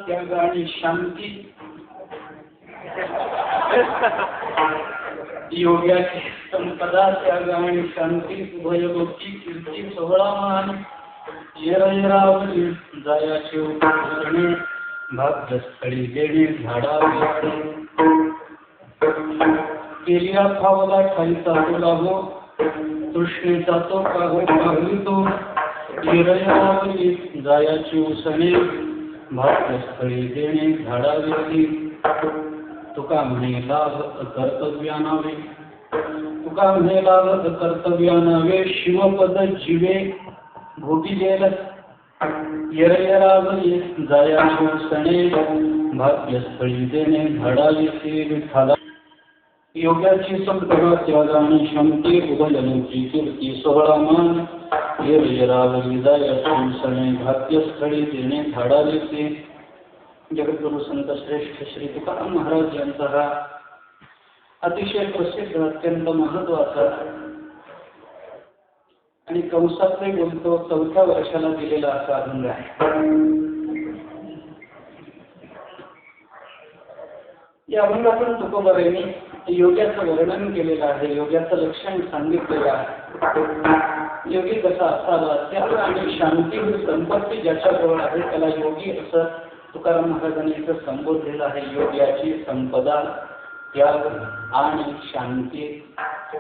त्याग आणि शांती योगाची संपदा त्याग आणि शांती उभयलोकी कीर्ती सोहळा मान येरावली जायाचे उपसणे भाग्यस्थळी देणे झाडावरी केलिया फावला ठाईचा लागो तृष्णेचा तो पाहतो येरावली जायाचे उसणे भाग्यस्थळी देणे झाडावरी तुका म्हणे लाभ कर्तव्यानावे तुका म्हणे लाभ कर्तव्यानावे शिवपद जीवे भोगिलेल येरावली जायाचे उसणे भाग्यस्थळी देणे झाडावरी विठ्ठला योगाची संपदा त्याग आणि शांती उभयलोकी कीर्ती सोहळा मान येरावली जायाचे उसणे भाग्यस्थळी देणे झाडावरी जगद्गुरु संत श्रेष्ठ श्री तुकाराम महाराज यांचा हा अतिशय प्रसिद्ध अत्यंत महत्वाचा आणि कंसातले बोलतो 4थ्या वर्षाला दिलेला असा अभंग आहे. या अभंगातून तुकोबारायांनी योगाचं वर्णन केलेलं आहे, योगाचं लक्षण सांगितलेलं आहे. योगी कसा असावा, त्याग आणि शांती ही संपत्ती ज्याच्याजवळ आहे त्याला योगी असं तुकाराम महाराजांनी इथं संबोधलेलं आहे. योगाची संपदा त्याग आणि शांती.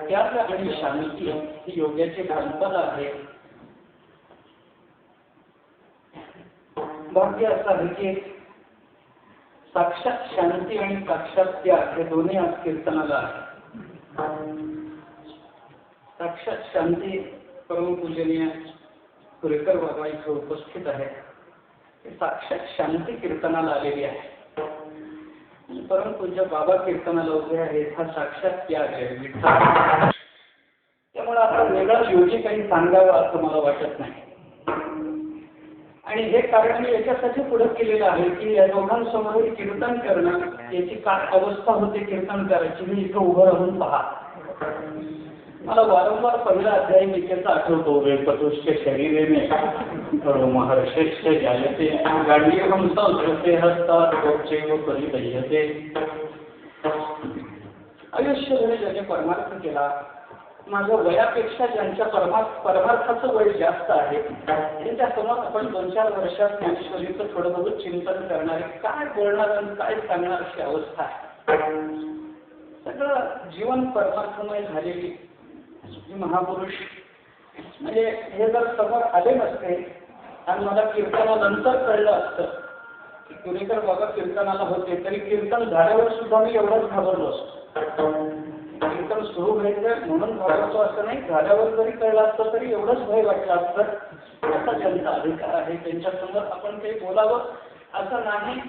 त्याग आणि शांती ही योगाची संपदा आहे. भाग्य असं आहे की साक्षात शांती आणि साक्षात त्याग हे दोन्ही आज कीर्तनाला आहे. साक्षात शांती परमपूजनीय कुरेकर बाबा इथे उपस्थित आहे. साक्षात शांती कीर्तनाला आलेली आहे. परमपूज्य बाबा कीर्तनाला उभे आहेत. हा साक्षात त्याग आहे विठ्ठल. त्यामुळे आता वेगळा योगी काही सांगावा असं मला वाटत नाही. आणि हे कारण मी याच्यासाठी पुढे केलेलं आहे की या दोघांसमोर कीर्तन करणं याची काय अवस्था होते कीर्तन करायची मी इथं उभं राहून पहा. मला वारंवार पहिला अध्याय गीतेचा आठवतो. वेपतुष्ट शरीरेने महर्षेष्ठ जायते गांडीवं संस्कृते हस्तात गोपचैव परिदह्यते. आयुष्यभर ज्याने परमार्थ केला, माझ्या वयापेक्षा ज्यांच्या परमार्थाचं वय जास्त आहे त्यांच्या समोर आपण 2-4 वर्षात ज्ञानेश्वरीचं थोडं बहुत चिंतन करणारे काय बोलणार आणि काय सांगणार अशी अवस्था आहे. सगळं जीवन परमार्थमय झालेली महापुरुष म्हणजे हे जर समोर आले नसते आणि मला कीर्तनानंतर कळलं असतं की कुरेकर बाबा कीर्तनाला होते तरी कीर्तन झाल्यावर सुद्धा मी एवढंच घाबरलो असतो. कीर्तन सुरू व्हायचं म्हणून घाबरतो असं नाही, झाल्यावर जरी कळलं असतं तरी एवढंच भय वाटलं असतं. असा ज्यांचा अधिकार आहे त्यांच्यासमोर आपण काही बोलावं असं नाही.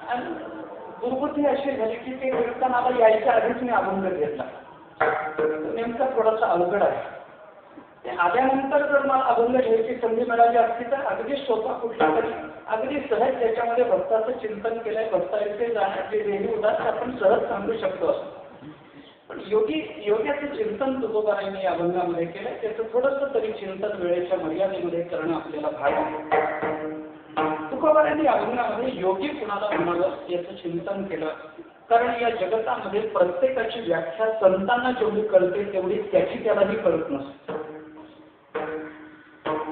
आणि दुर्बुद्धी अशी झाली की ते कीर्तनाला यायच्या आधीच मी अभंग घेतला. नेमका थोडासा अवघड आहे. ते आल्यानंतर जर मला अभंग घ्यायची संधी मिळाली असती तर अगदी सोपा कुठला तरी अगदी सहज त्याच्यामध्ये भक्ताचं चिंतन केलंय, भक्ताचे जाण्याचे देवी उदास आपण सहज सांगू शकतो असतो. पण योग्याचं चिंतन तुकोबारायांनी या अभंगामध्ये केलंय. त्याचं थोडंसं तरी चिंतन वेळेच्या मर्यादेमध्ये करणं आपल्याला भाग आहे. तुकोबारायांनी या अभंगामध्ये योगी कुणाला म्हणावं याचं चिंतन केलं. कारण या जगतामध्ये प्रत्येकाची व्याख्या संतांना जेवढी कळते तेवढी त्यालाही कळत नसते.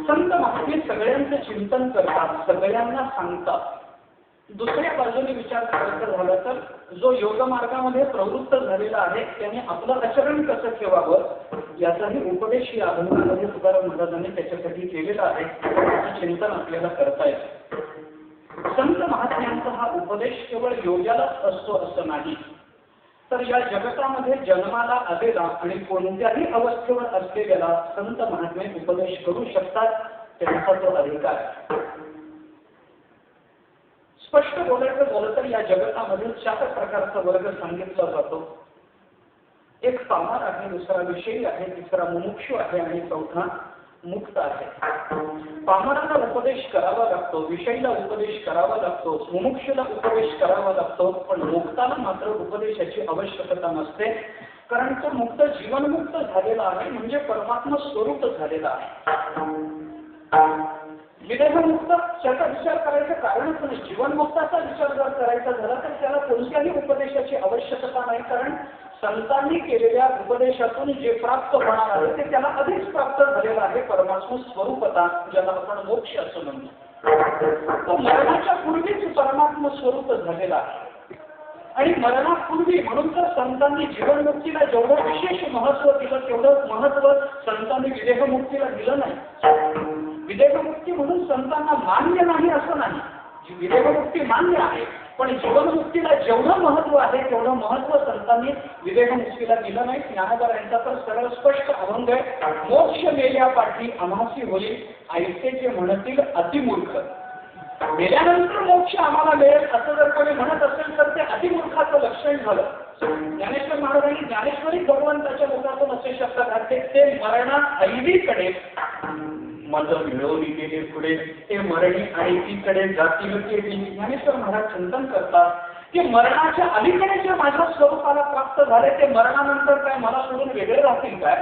संत महात्मे सगळ्यांचं चिंतन करतात, सगळ्यांना सांगतात. दुसऱ्या बाजूने विचार करायचा झाला तर जो योग मार्गामध्ये प्रवृत्त झालेला आहे त्याने आपलं आचरण कसं ठेवावं याचाही उपदेश या अभंगामध्ये तुकाराम महाराजांनी त्याच्यासाठी केलेला आहे. त्याचं चिंतन आपल्याला करता येतं. संत महात्म्यांचा हा उपदेश केवळ योग्यालाच असतो असं नाही, तर या जगतामध्ये जन्माला आलेला आणि कोणत्याही अवस्थेवर असलेल्याला संत महात्मे उपदेश करू शकतात. त्यांचा तो अधिकार. स्पष्ट बोलायचं झालं तर या जगतामध्ये 4 प्रकारचा वर्ग सांगितला जातो. एक पामर आहे, दुसरा विषयी आहे, तिसरा मुमुक्षु आहे आणि चौथा मुक्त आहे. पामराला उपदेश करावा लागतो, विषयीला उपदेश करावा लागतो, मुमुक्षुला उपदेश करावा लागतो, पण मुक्ताला मात्र उपदेशाची आवश्यकता नसते. कारण तो मुक्त जीवनमुक्त झालेला आहे म्हणजे परमात्मा स्वरूप झालेला आहे. विदेहमुक्त त्याचा विचार करायचं कारणच नाही. जीवनमुक्ताचा विचार जर करायचा झाला तर त्याला कोणत्याही उपदेशाची आवश्यकता नाही, कारण संतांनी केलेल्या उपदेशातून जे प्राप्त होणार आहे ते त्याला आधीच प्राप्त झालेलं आहे. परमात्मा स्वरूपता, ज्याला आपण मोक्ष असं म्हणतो, तो मरणाच्या पूर्वीच परमात्मा स्वरूप झालेला आहे. आणि मरणापूर्वी म्हणून तर संतांनी जीवनमुक्तीला जेवढं विशेष महत्व दिलं तेवढं महत्व संतांनी विदेहमुक्तीला दिलं नाही. विदेहमुक्ती म्हणून संतांना मान्य नाही असं नाही, विदेहमुक्ती मान्य आहे, पण जीवनमुक्तीला जेवढं महत्व आहे तेवढं महत्व संतांनी विदेहमुक्तीला दिलं नाही. ज्ञानोबा यांचा तर सरळ स्पष्ट अभंग आहे, मोक्ष मेल्या पाठी आम्हासी होईल ऐसे जे म्हणतील अतिमूर्ख. मेल्यानंतर मोक्ष आम्हाला मिळेल असं जर कोणी म्हणत असेल तर ते अतिमूर्खाचं लक्षण झालं. ज्ञानेश्वर महाराजांनी ज्ञानेश्वरी भगवंताच्या मुखातून असे शब्द घातले, ते मरणात ऐवीकडे मज मिळवली गेले पुढे, ते मरणी आणि तीकडे जातील केली. ज्ञानेश्वर महाराज चिंतन करतात की मरणाच्या अलीकडे जे माझ्या स्वरूपाला प्राप्त झाले ते मरणानंतर काय मला सोडून वेगळे राहतील काय?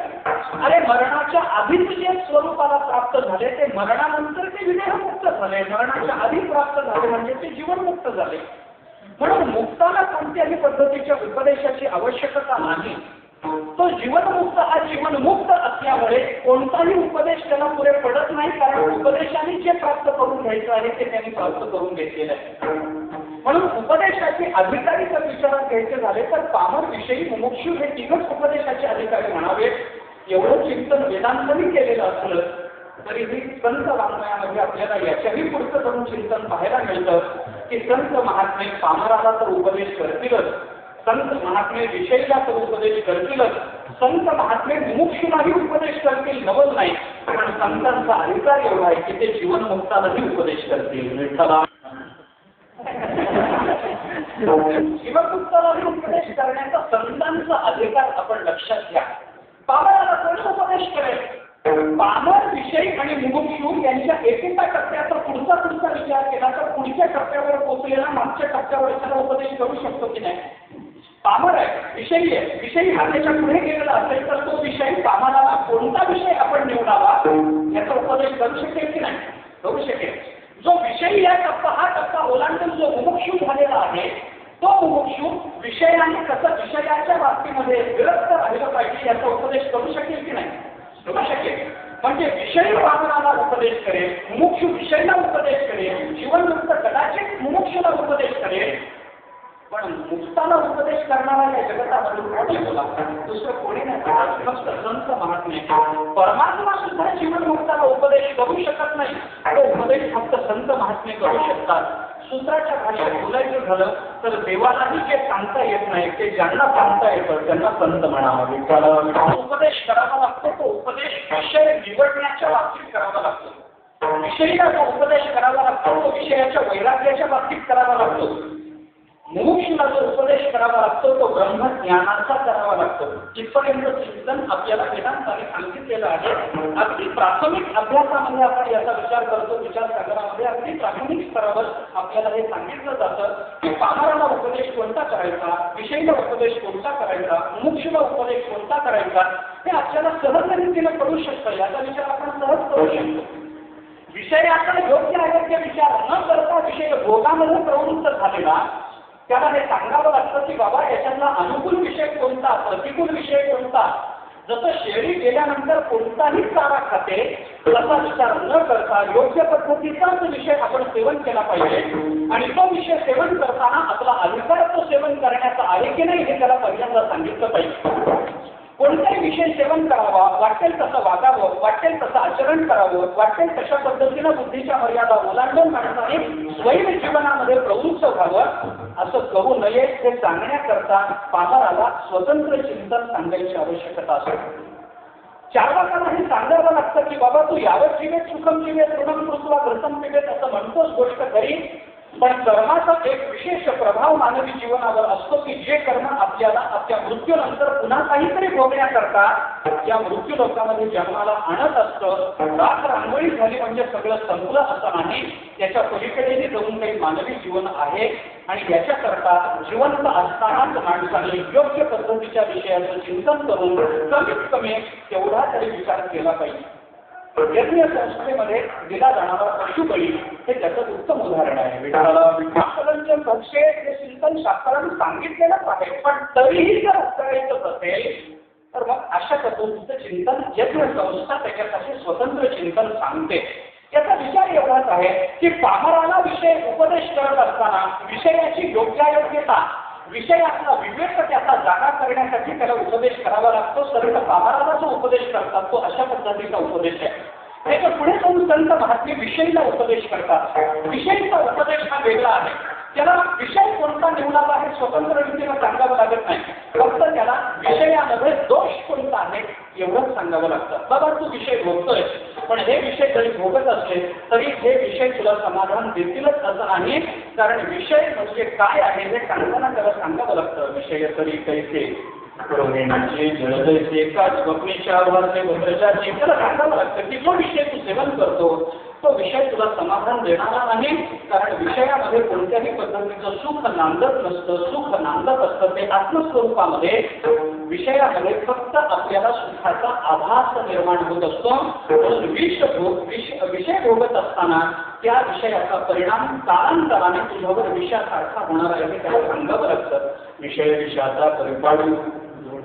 अरे मरणाच्या आधीच जे स्वरूपाला प्राप्त झाले ते मरणानंतर ते विदेहमुक्त झाले, मरणाच्या आधी प्राप्त झाले म्हणजे ते जीवनमुक्त झाले. म्हणून मुक्ताला कोणत्याही पद्धतीच्या उपदेशाची आवश्यकता नाही. तो जीवनमुक्त हा जीवनमुक्त असल्यामुळे कोणताही उपदेश त्याला पुरे पडत नाही, कारण उपदेशाने जे प्राप्त करून घ्यायचं आहे ते त्यांनी प्राप्त करून घेतलेलं आहे. म्हणून उपदेशाचे अधिकारी जर विचारात घ्यायचे झाले तर पामर, विषयी, मुमुक्षु हे तिघच उपदेशाचे अधिकारी म्हणावे. एवढं चिंतन वेदांतही केलेलं असलं तरीही संत वाङ्मयामध्ये आपल्याला याच्याही पुढचं करून चिंतन पाहायला मिळतं की संत महात्मे पामराला तर उपदेश करतीलच, संत महात्मे विषयीला तर उपदेश करतीलच, संत महात्मे मुमुक्षूलाही उपदेश करतील नवल नाही, पण संतांचा अधिकार एवढा आहे की ते जीवनमुक्तालाही उपदेश करतील. विठ्ठला जीवनमुक्तालाही उपदेश करण्याचा संतांचा अधिकार आपण लक्षात घ्या. पामराला कोण उपदेश करेल? पामर, विषयी आणि मुमुक्षू यांच्या एकेका टप्प्याचा पुढचा विचार केला तर पुढच्या टप्प्यावर पोहोचलेला मागच्या टप्प्यावर एखादा उपदेश करू शकतो की नाही? पामर आहे, विषयी आहे, विषयी हा त्याच्या पुढे गेलेला असेल तर तो विषय पामराला कोणता विषय आपण निवडावा याचा उपदेश करू शकेल की नाही? करू शकेल. जो विषयी या हा टप्पा ओलांडून जो मुमुक्षू झालेला आहे तो मुमुक्षू विषयाने कसं विषयाच्या बाबतीमध्ये विरक्त राहिलं पाहिजे याचा उपदेश करू शकेल की नाही? करू शकेल. म्हणजे विषयी पामराला उपदेश करेल, मुमुक्षू विषयाला उपदेश करेल, जीवनमुक्त कदाचित मुमुक्षूला उपदेश करेल, पण मुक्ताला उपदेश करणारा या जगतामधून कोणी बोला? दुसरं कोणी नाही, फक्त संत महात्मे. परमात्मा सुद्धा जीवनमुक्ताला उपदेश करू शकत नाही, तो उपदेश फक्त संत महात्मे करू शकतात. सूत्राच्या भाषेत बोलायचं झालं तर देवालाही जे सांगता येत नाही ते ज्यांना सांगता येतं त्यांना संत म्हणावा. उपदेश करावा लागतो, तो उपदेश विषय निवडण्याच्या बाबतीत करावा लागतो. विषयीला जो उपदेश करावा लागतो तो विषयाच्या वैराग्याच्या बाबतीत करावा लागतो. मुमुक्षूला जो उपदेश करावा लागतो तो ब्रह्मज्ञानाचा करावा लागतो. इथपर्यंत चिंतन आपल्याला वेदांताने सांगितलेलं आहे. अगदी प्राथमिक अभ्यासामध्ये आपण याचा विचार करतो, विचार सागरामध्ये अगदी प्राथमिक स्तरावर आपल्याला हे सांगितलं जातं की पामराला उपदेश कोणता करायचा, विषयीला उपदेश कोणता करायचा, मुमुक्षूला उपदेश कोणता करायचा हे आपल्याला सहज रीतीने करू शकतं. याचा विचार आपण सहज करू शकतो. विषयाचा योग्य अयोग्य विचार न करता विषय भोगामध्ये प्रवृत्त झालेला त्याला हे सांगावं लागतं की बाबा याच्यातला अनुकूल विषय कोणता, प्रतिकूल विषय कोणता. जसं शेळी गेल्यानंतर कोणताही चारा खाते तसा विचार न करता योग्य पद्धतीचाच विषय आपण सेवन केला पाहिजे आणि तो विषय सेवन करताना आपला अधिकार तो सेवन करण्याचा आहे की नाही हे त्याला पहिल्यांदा सांगितलं पाहिजे. कोणताही विषय सेवन करावा, वाटेल तसं वागावं, वाटेल तसं आचरण करावं, वाटेल तशा पद्धतीनं बुद्धीच्या मर्यादा ओलांडून माणसाने स्वैर जीवनामध्ये प्रवृत्त व्हावं असं करू नये हे सांगण्याकरता पामराला स्वतंत्र चिंतन सांगायची आवश्यकता असते. चार्वाकाला हे सांगावं लागतं की बाबा तू यावत जीवेत सुखम जीवेत ऋणम कृत्वा घृतम पिबेत असं म्हणतोच गोष्ट खरी, पण कर्माचा एक विशेष प्रभाव मानवी जीवनावर असतो की जे कर्म आपल्याला आपल्या मृत्यूनंतर पुन्हा काहीतरी भोगण्याकरता या मृत्यू लोकांमध्ये जन्माला आणत असतं. राख रांगोळी झाली म्हणजे सगळं संपलं असं नाही, त्याच्या पलीकडेही जाऊन काही मानवी जीवन आहे आणि याच्याकरता जिवंत असतानाच माणसाने योग्य पद्धतीच्या विषयाचं चिंतन करून कमीत कमी तेवढा तरी विचार केला पाहिजे. यज्ञ संस्थेमध्ये दिला जाणारा पशुबळी हे त्याचं उत्तम उदाहरण आहे. विठ्ठलांच्या पक्षे हे चिंतन शास्त्राने सांगितलेलंच आहे, पण तरीही जर करायचं असेल तर मग अशा पद्धतीचं चिंतन यज्ञ संस्था त्याच्यासाठी स्वतंत्र चिंतन सांगते. याचा विचार एवढाच आहे की पामराला विषय उपदेश करत असताना विषयाची योग्यायोग्यता, विषयाचा विवेक त्याचा जागा करण्यासाठी त्याला उपदेश करावा लागतो. सर्व पामराला जो उपदेश करतात तो अशा पद्धतीचा उपदेश आहे. त्याच्या पुढे जाऊन संत महात्मे विषयीला उपदेश करतात. विषयीचा उपदेश हा वेगळा आहे. त्याला विषय कोणता निवडावा हे स्वतंत्र रीतीने सांगावं लागत नाही, फक्त त्याला विषयामध्ये दोष कोणता आहे एवढंच सांगावं लागतं. बाबा तू विषय भोगतोय, पण हे विषय जरी भोगत असले तरी हे विषय तुला समाधान देतीलच असं नाही, कारण विषय म्हणजे काय आहे हे सांगताना त्याला सांगावं लागतं. विषय तरी कैसे जलदैसे का स्वप्नेच्या वारसे भद्रजाचे त्याला सांगावं लागतं की जो विषय तू सेवन करतो तो विषय तुला समाधान देणारा नाही, कारण विषयामध्ये कोणत्याही पद्धतीचं सुख नांदत नसतं. सुख नांदत असतं ते आत्मस्वरूपामध्ये. विषयामध्ये फक्त आपल्याला सुखाचा आभास निर्माण होत असतो. म्हणून विषय भोगत असताना त्या विषयाचा परिणाम कालांतराने तुझ्यावर विषयासारखा होणार आहे हे त्याला सांगावं लागतं. विषय विषयाचा परिपाडू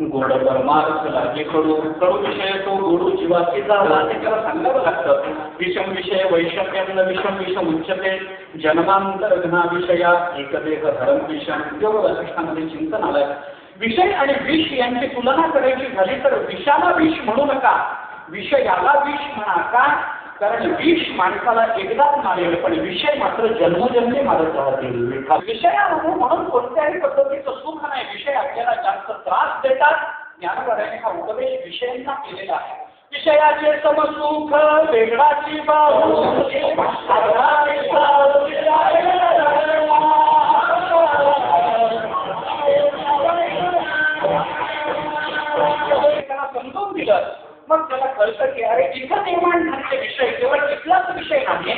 गोड परमार्थ लागे कडू कडू विषय तो गोडू जीवाचीचा हे त्याला सांगावं लागतं. विषम विषय वैषम्यम विषम विषम उच्चते जन्मांतर घना विषया एकदेह धर्म विषम योग वैशिष्ट्यामध्ये चिंतन आलंय. विषय आणि विष यांची तुलना करायची झाली तर विषाला विष म्हणू नका, विषयाला विष म्हणा. का? कारण विष माणसाला एकदाच मारेल, पण विषय मात्र जन्मोजन्मी मारत राहतील. विषयामध्ये म्हणून कोणत्याही पद्धतीचं सुख नाही. विषय आपल्याला जास्त त्रास देतात. ज्ञानपरायणे हा उपदेश विषयांना केलेला आहे. विषयाचे समसुख वेगळाची बाजू समजून दिलं, मग त्याला कळतं की अरे इथं निर्माण झालेले विषय केवळ इथलाच विषय नाही,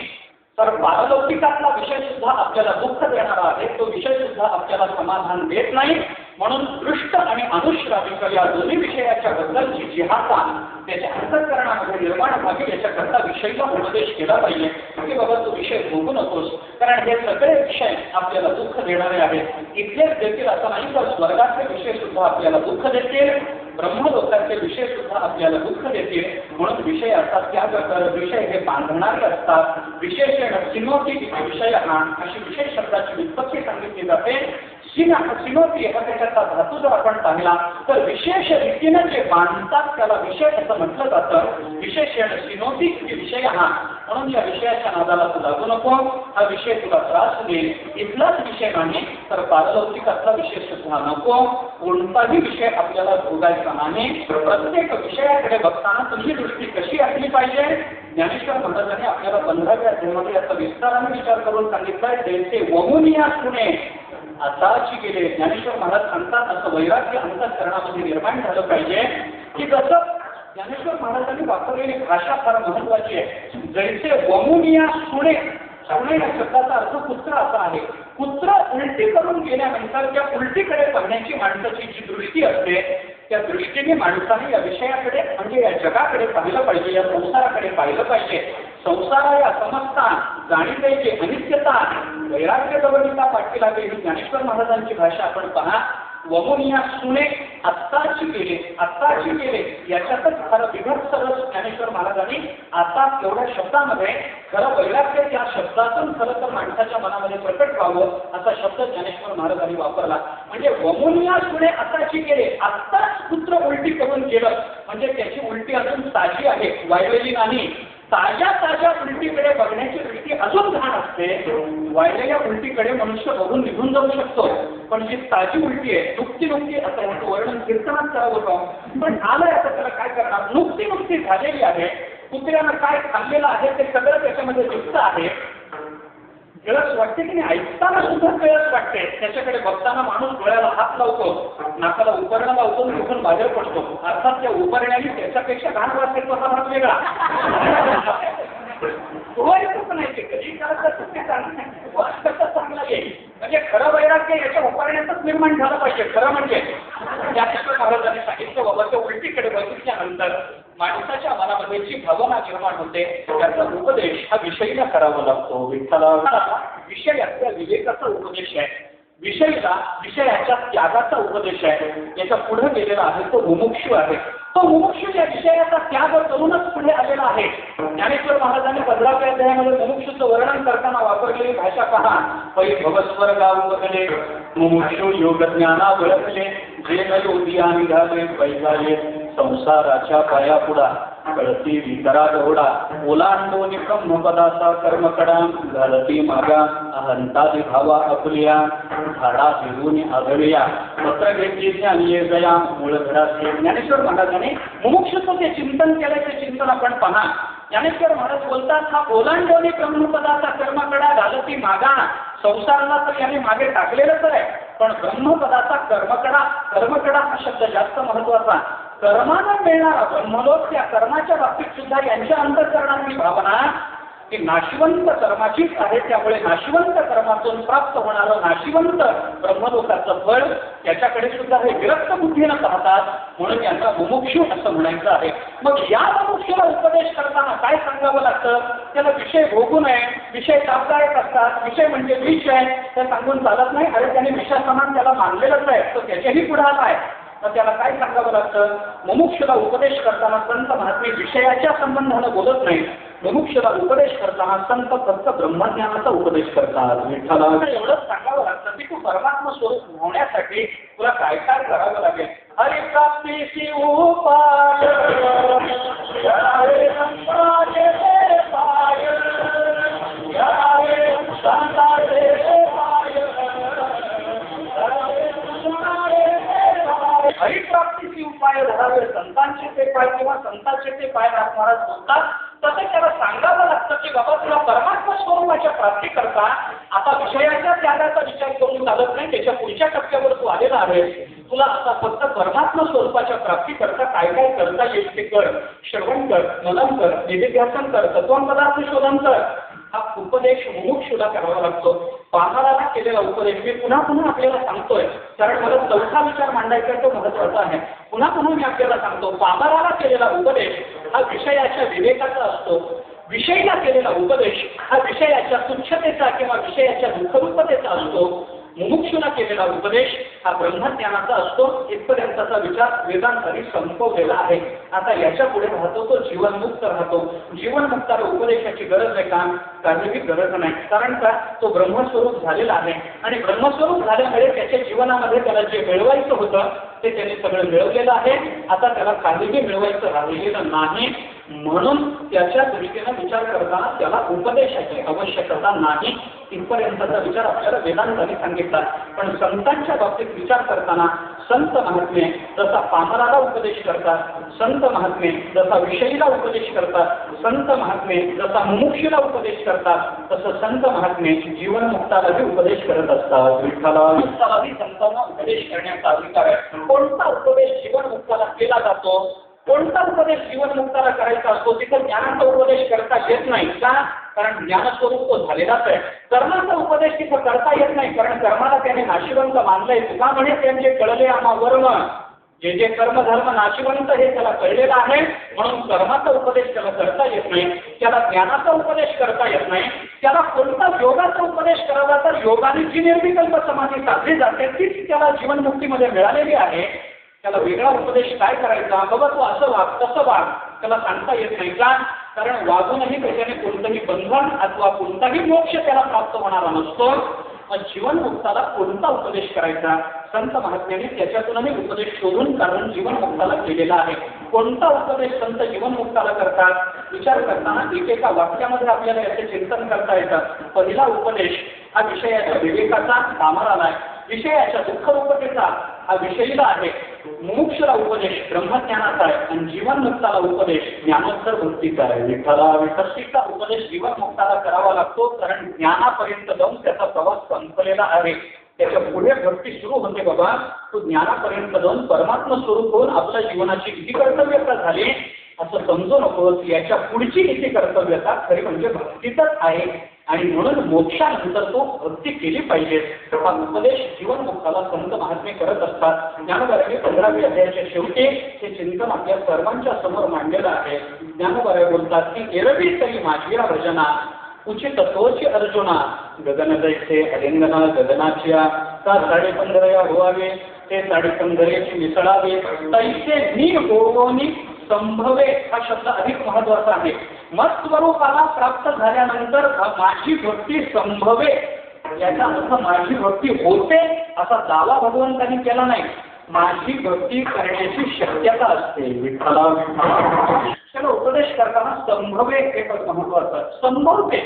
तर पारलौकिकातला विषय सुद्धा आपल्याला दुःख देणारा आहे. तो विषय सुद्धा आपल्याला समाधान देत नाही. म्हणून दृष्ट आणि अनुश्राविक या दोन्ही विषयाच्या बद्दलची जिहासा त्याच्या अंतःकरणामध्ये निर्माण व्हावी याच्याकरता विषयीला उपदेश केला पाहिजे की बाबा तो विषय भोगू नकोस, कारण हे सगळे विषय आपल्याला दुःख देणारे आहेत. इथलेच देखील असं नाही तर स्वर्गाचे विषय सुद्धा आपल्याला दुःख देतील, ब्रह्मलोकाचे विषय सुद्धा आपल्याला दुःख देतील. म्हणून विषय असतात त्या विषय हे बांधणारे असतात. विशेषण सिनोती विषय हा अशी विशेष शब्दाची व्युत्पत्ती सांगितली जाते. सिनोती हा त्याच्याचा धातू जर आपण पाहिला तर विशेष रीतीने जे बांधतात त्याला विषय असं म्हटलं जातं. विशेषण सिनोती विषय हा, म्हणून या विषयाच्या नादाला तू लागू नको. हा विषय तुला त्रास देईल. इथलाच विषय नाही तर पारलौकिकातला विषय सुद्धा नको. कोणताही विषय आपल्याला भोगायचा नाही. प्रत्येक विषयाकडे बघताना तुझी दृष्टी कशी असली पाहिजे. ज्ञानेश्वर महाराजांनी आपल्याला 15व्या अध्यायामध्ये याचा विस्ताराने विचार करून सांगितलाय. जैसे वमुनिया सुने आताची गेले. ज्ञानेश्वर महाराज सांगतात असं वैराग्य अंतःकरणामध्ये निर्माण झालं पाहिजे की जसं ज्ञानेश्वर महाराजांनी वापरलेली भाषा फार महत्वाची आहे. जैसे वमुनिया सुणे, सुणे या शब्दाचा अर्थ कुत्र असा आहे. कुत्र उलटी करून गेल्यानंतर त्या उलटीकडे पाहण्याची माणसाची जी दृष्टी असते त्या दृष्टीने माणसाने या विषयाकडे म्हणजे या जगाकडे पाहिलं पाहिजे, या संसाराकडे पाहिलं पाहिजे. संसार या समजता जाणीवेची अनित्यता वैराग्य जवळीचा पाठीलागे ही ज्ञानेश्वर महाराजांची भाषा आपण पहा. वमुनिया सुने आत्ताची गेले याच्यातच खरं विभक्त रस ज्ञानेश्वर महाराजांनी आता एवढ्या शब्दामध्ये खरं वैराग्य त्या शब्दातून खरं तर माणसाच्या मनामध्ये प्रकट व्हावं असा शब्द ज्ञानेश्वर महाराजांनी वापरला. म्हणजे वमुनिया सुने आताची गेले, आत्ताच पुत्र उलटी करून गेलं म्हणजे त्याची उलटी अजून ताजी आहे, वाळलेली नाही. ताज्या उलटीकडे बघण्याची दृष्टी अजून घाण असते. वाळलेल्या उलटीकडे मनुष्य बघून निघून जाऊ शकतो, पण जी ताजी उलटी आहे नुकती आता याचं वर्णन कीर्तनात करावं होतं, पण आलंय आता त्याला काय करणार. नुकती झालेली आहे. कुत्र्यानं काय खाल्लेलं आहे ते सगळं त्याच्यामध्ये दिसतं आहे. गळस वाटते की नाही, ऐकताना सुद्धा गळस वाटते. त्याच्याकडे बघताना माणूस डोळ्याला हात लावतो, नाकाला उपरणं लावतो, तिथून बाहेर पडतो. अर्थात त्या उपरण्याने त्याच्यापेक्षा घाण वाटते तो हा भाग वेगळा. व्हायचं नाही ते कधी करायचं ते चांगलं चांगलं येईल. म्हणजे खरं वैराग्य याच्या उपारण्यातच निर्माण झालं पाहिजे. खरं म्हणजे ज्ञानेश्वर महाराजांनी सांगितलं बाबा त्या उलटीकडे बघितल्यानंतर माणसाच्या मनामध्ये जी भावना निर्माण होते त्याचा उपदेश हा विषयीला करावा लागतो. विठ्ठलाचा विषयाच्या विवेकाचा उपदेश आहे, विषयाच्या त्यागाचा उपदेश आहे. याच्या पुढे गेलेला आहे तो मुमुक्षू आहे. तो मुमुक्षू या विषयाचा त्याग करूनच पुढे आलेला आहे. ज्ञानेश्वर महाराजांनी 15व्या अध्यायामध्ये मुमुक्षूचं वर्णन करताना वापरलेली भाषा पहा. पै भवस्वर गाव बघले मुमुक्षू योग ज्ञाना ओळखले जे न योगिया निघाले पैगाले संसाराच्या पायापुढा कळती विकरा गवडा ओलांडोनी ब्रह्मपदाचा कर्मकडा घालती मागा अहंतादी भावा अपुलिया झाडा फिरून आघळूया पत्र घेतली ज्ञानीये गया मूळ घराचे. ज्ञानेश्वर महाराजांनी मुमुक्षुत्व जे चिंतन केलं ते चिंतन आपण पहा. ज्ञानेश्वर महाराज बोलतात हा ओलांडोनी ब्रह्मपदाचा कर्मकडा घालती मागा. संसाराला तर याने मागे टाकलेलंच आहे, पण ब्रह्मपदाचा कर्मकडा हा शब्द जास्त महत्वाचा. कर्मानं मिळणारा ब्रह्मलोक त्या कर्माच्या बाबतीत सुद्धा यांच्या अंतःकरणातली भावना की नाशिवंत कर्माचीच आहे. त्यामुळे नाशिवंत कर्मातून प्राप्त होणारं नाशिवंत ब्रह्मलोकाचं फळ त्याच्याकडे सुद्धा हे विरक्त बुद्धीनं पाहतात. म्हणून यांना मुमुक्षू असं म्हणायचं आहे. मग या मुमुक्षूला उपदेश करताना काय सांगावं लागतं? त्याला विषय भोगू नये, विषय लाभदायक असतात, विषय म्हणजे विष आहे ते सांगून चालत नाही. अरे त्याने विषयासमान त्याला मानलेलंच आहे, तो त्याच्याही पुढे आलाय. तर त्याला काय सांगावं लागतं? मुमुक्षूला उपदेश करताना संत महात्मे विषयाच्या संबंधानं बोलत नाही. मुमुक्षूला उपदेश करताना संत फक्त ब्रह्मज्ञानाचा उपदेश करतात. विठ्ठला एवढंच सांगावं लागतं की तू परमात्मा स्वरूप होण्यासाठी तुला काय काय करावं लागेल. हरिप्राप्तीची उपाय हरिप्राप्तीचे उपाय धरावे संतांचे ते पाय किंवा संतांचे ते पाय महाराज बोलतात. तसं त्याला सांगावं लागतं की बाबा तुला परमात्मा स्वरूपाच्या प्राप्ती करता आता विषयाच्या त्यागाचा विचार करून चालत नाही. त्याच्या पुढच्या टप्प्यावर तू आलेला आहे. तुला आता फक्त परमात्मा स्वरूपाच्या प्राप्ती करता काय काय करता येईल ते कर. श्रवण कर, मनन कर, निधिध्यासन कर, तत्वपदार्थ शोधन कर. हा उपदेश मुमुक्षूला करावा लागतो. पामराला केलेला उपदेश मी पुन्हा पुन्हा आपल्याला सांगतोय कारण मला चौथा विचार मांडायचा तो महत्वाचा आहे. पुन्हा पुन्हा मी आपल्याला सांगतो पामराला केलेला उपदेश हा विषयाच्या विवेकाचा असतो. विषयीला केलेला उपदेश हा विषयाच्या तुच्छतेचा किंवा विषयाच्या दुःखरूपतेचा असतो. मुमुक्षूला केलेला उपदेश हा ब्रह्मज्ञानाचा असतो. इथपर्यंतचा विचार वेदांतांनी संपवलेला आहे. आता याच्या पुढे राहतो तो जीवनमुक्त राहतो. जीवनमुक्ताला उपदेशाची गरज आहे का? काहीही गरज नाही. कारण का? तो ब्रह्मस्वरूप झालेला आहे आणि ब्रह्मस्वरूप झाल्यामुळे त्याच्या जीवनामध्ये त्याला जे मिळवायचं होतं ते त्याने सगळं मिळवलेलं आहे. आता त्याला काहीही मिळवायचं राहिलेलं नाही. म्हणून त्याच्या दृष्टीने विचार करताना त्याला उपदेशाची आवश्यकता नाही. इथपर्यंतचा विचार आपल्याला वेदांतांनी सांगितला. पण संतांच्या बाबतीत विचार करताना संत महात्मे जसा पामराला उपदेश करतात, संत महात्मे जसा विषयीला उपदेश करतात, संत महात्मे जसा मुमुक्षूला उपदेश करतात, तसं संत महात्मे जीवनमुक्तालाही उपदेश करत असतात. विठ्ठलालाही संतांना उपदेश करण्याचा अधिकार आहे. कोणता उपदेश जीवनमुक्ताला केला जातो, कोणता उपदेश जीवनमुक्ताला करायचा असतो तिथं ज्ञानाचा उपदेश करता येत नाही. का? कारण ज्ञानस्वरूप तो झालेलाच आहे. कर्माचा उपदेश तिथं करता येत नाही कारण कर्माला त्याने नाशिवंत मानलंय. तुका म्हणे त्यांचे कळले आम्हा वर्म, जे जे कर्मधर्म नाशिवंत हे त्याला कळलेलं आहे. म्हणून कर्माचा उपदेश त्याला करता येत नाही. त्याला ज्ञानाचा उपदेश करता येत नाही. त्याला कोणता योगाचा उपदेश करावा तर योगाने जी निर्विकल्प समाधी साधली जाते तीच त्याला जीवनमुक्तीमध्ये मिळालेली आहे. त्याला वेगळा उपदेश काय करायचा? बाबा तू असं वाग, तसं वाग, त्याला सांगता येत नाही. का? कारण वागूनही त्याच्याने कोणतंही बंधन अथवा कोणताही मोक्ष त्याला प्राप्त होणारा नसतो. जीवनमुक्ताला कोणता उपदेश करायचा? संत महात्म्याने त्याच्यातूनही उपदेश शोधून कारण जीवनमुक्ताला केलेला आहे. कोणता उपदेश संत जीवनमुक्ताला करतात? विचार करताना एकेका वाक्यामध्ये आपल्याला याचे चिंतन करता येतं. पहिला उपदेश हा विषयाच्या विवेकाचा कामाला आहे. विषयाच्या दुःखरूपतेचा हा विषयीला आहे. मुमुक्षूला उपदेश ब्रह्मज्ञानाचा आहे आणि जीवनमुक्ताला उपदेश ज्ञानोत्तर भक्तीचा आहे. विठ्ठलाचा उपदेश जीवनमुक्ताला करावा लागतो कारण ज्ञानापर्यंत जाऊन त्याचा प्रवास संपलेला आहे. त्याच्या पुढे भक्ती सुरू होते. बाबा तू ज्ञानापर्यंत जाऊन परमात्मा स्वरूप होऊन आपल्या जीवनाची किती कर्तव्यता झाली असं समजू नकोस. याच्या पुढची नीती कर्तव्यता खरी म्हणजे भक्तीतच आहे आणि म्हणून मोक्षानंतर तो भक्ती केली पाहिजे. हा उपदेश जीवनमुक्ताला संत महात्मे करत असतात. ज्ञानोबारांनी 15व्या अध्यायाच्या शेवटी हे चिंतन आपल्या सर्वांच्या समोर मांडलेलं आहे. ज्ञानोबाराय बोलतात की एरवी तरी माझ्या भजना उचित तोची अर्जुना गगन जैसे अलिंगना गगनाच्या का 15.5 होवावे ते 15.5 मिसळावे तैसे मी होवोनी संभवे. हा शब्द अधिक महत्वाचा आहे. मत स्वरूपाला प्राप्त झाल्यानंतर माझी भक्ती संभवे याचा अर्थ माझी भक्ती होते असा दावा भगवंतांनी केला नाही. माझी भक्ती करण्याची शक्यता असते. विठ्ठला त्याला उपदेश करताना संभवे हे पद महत्वाचं. संभवते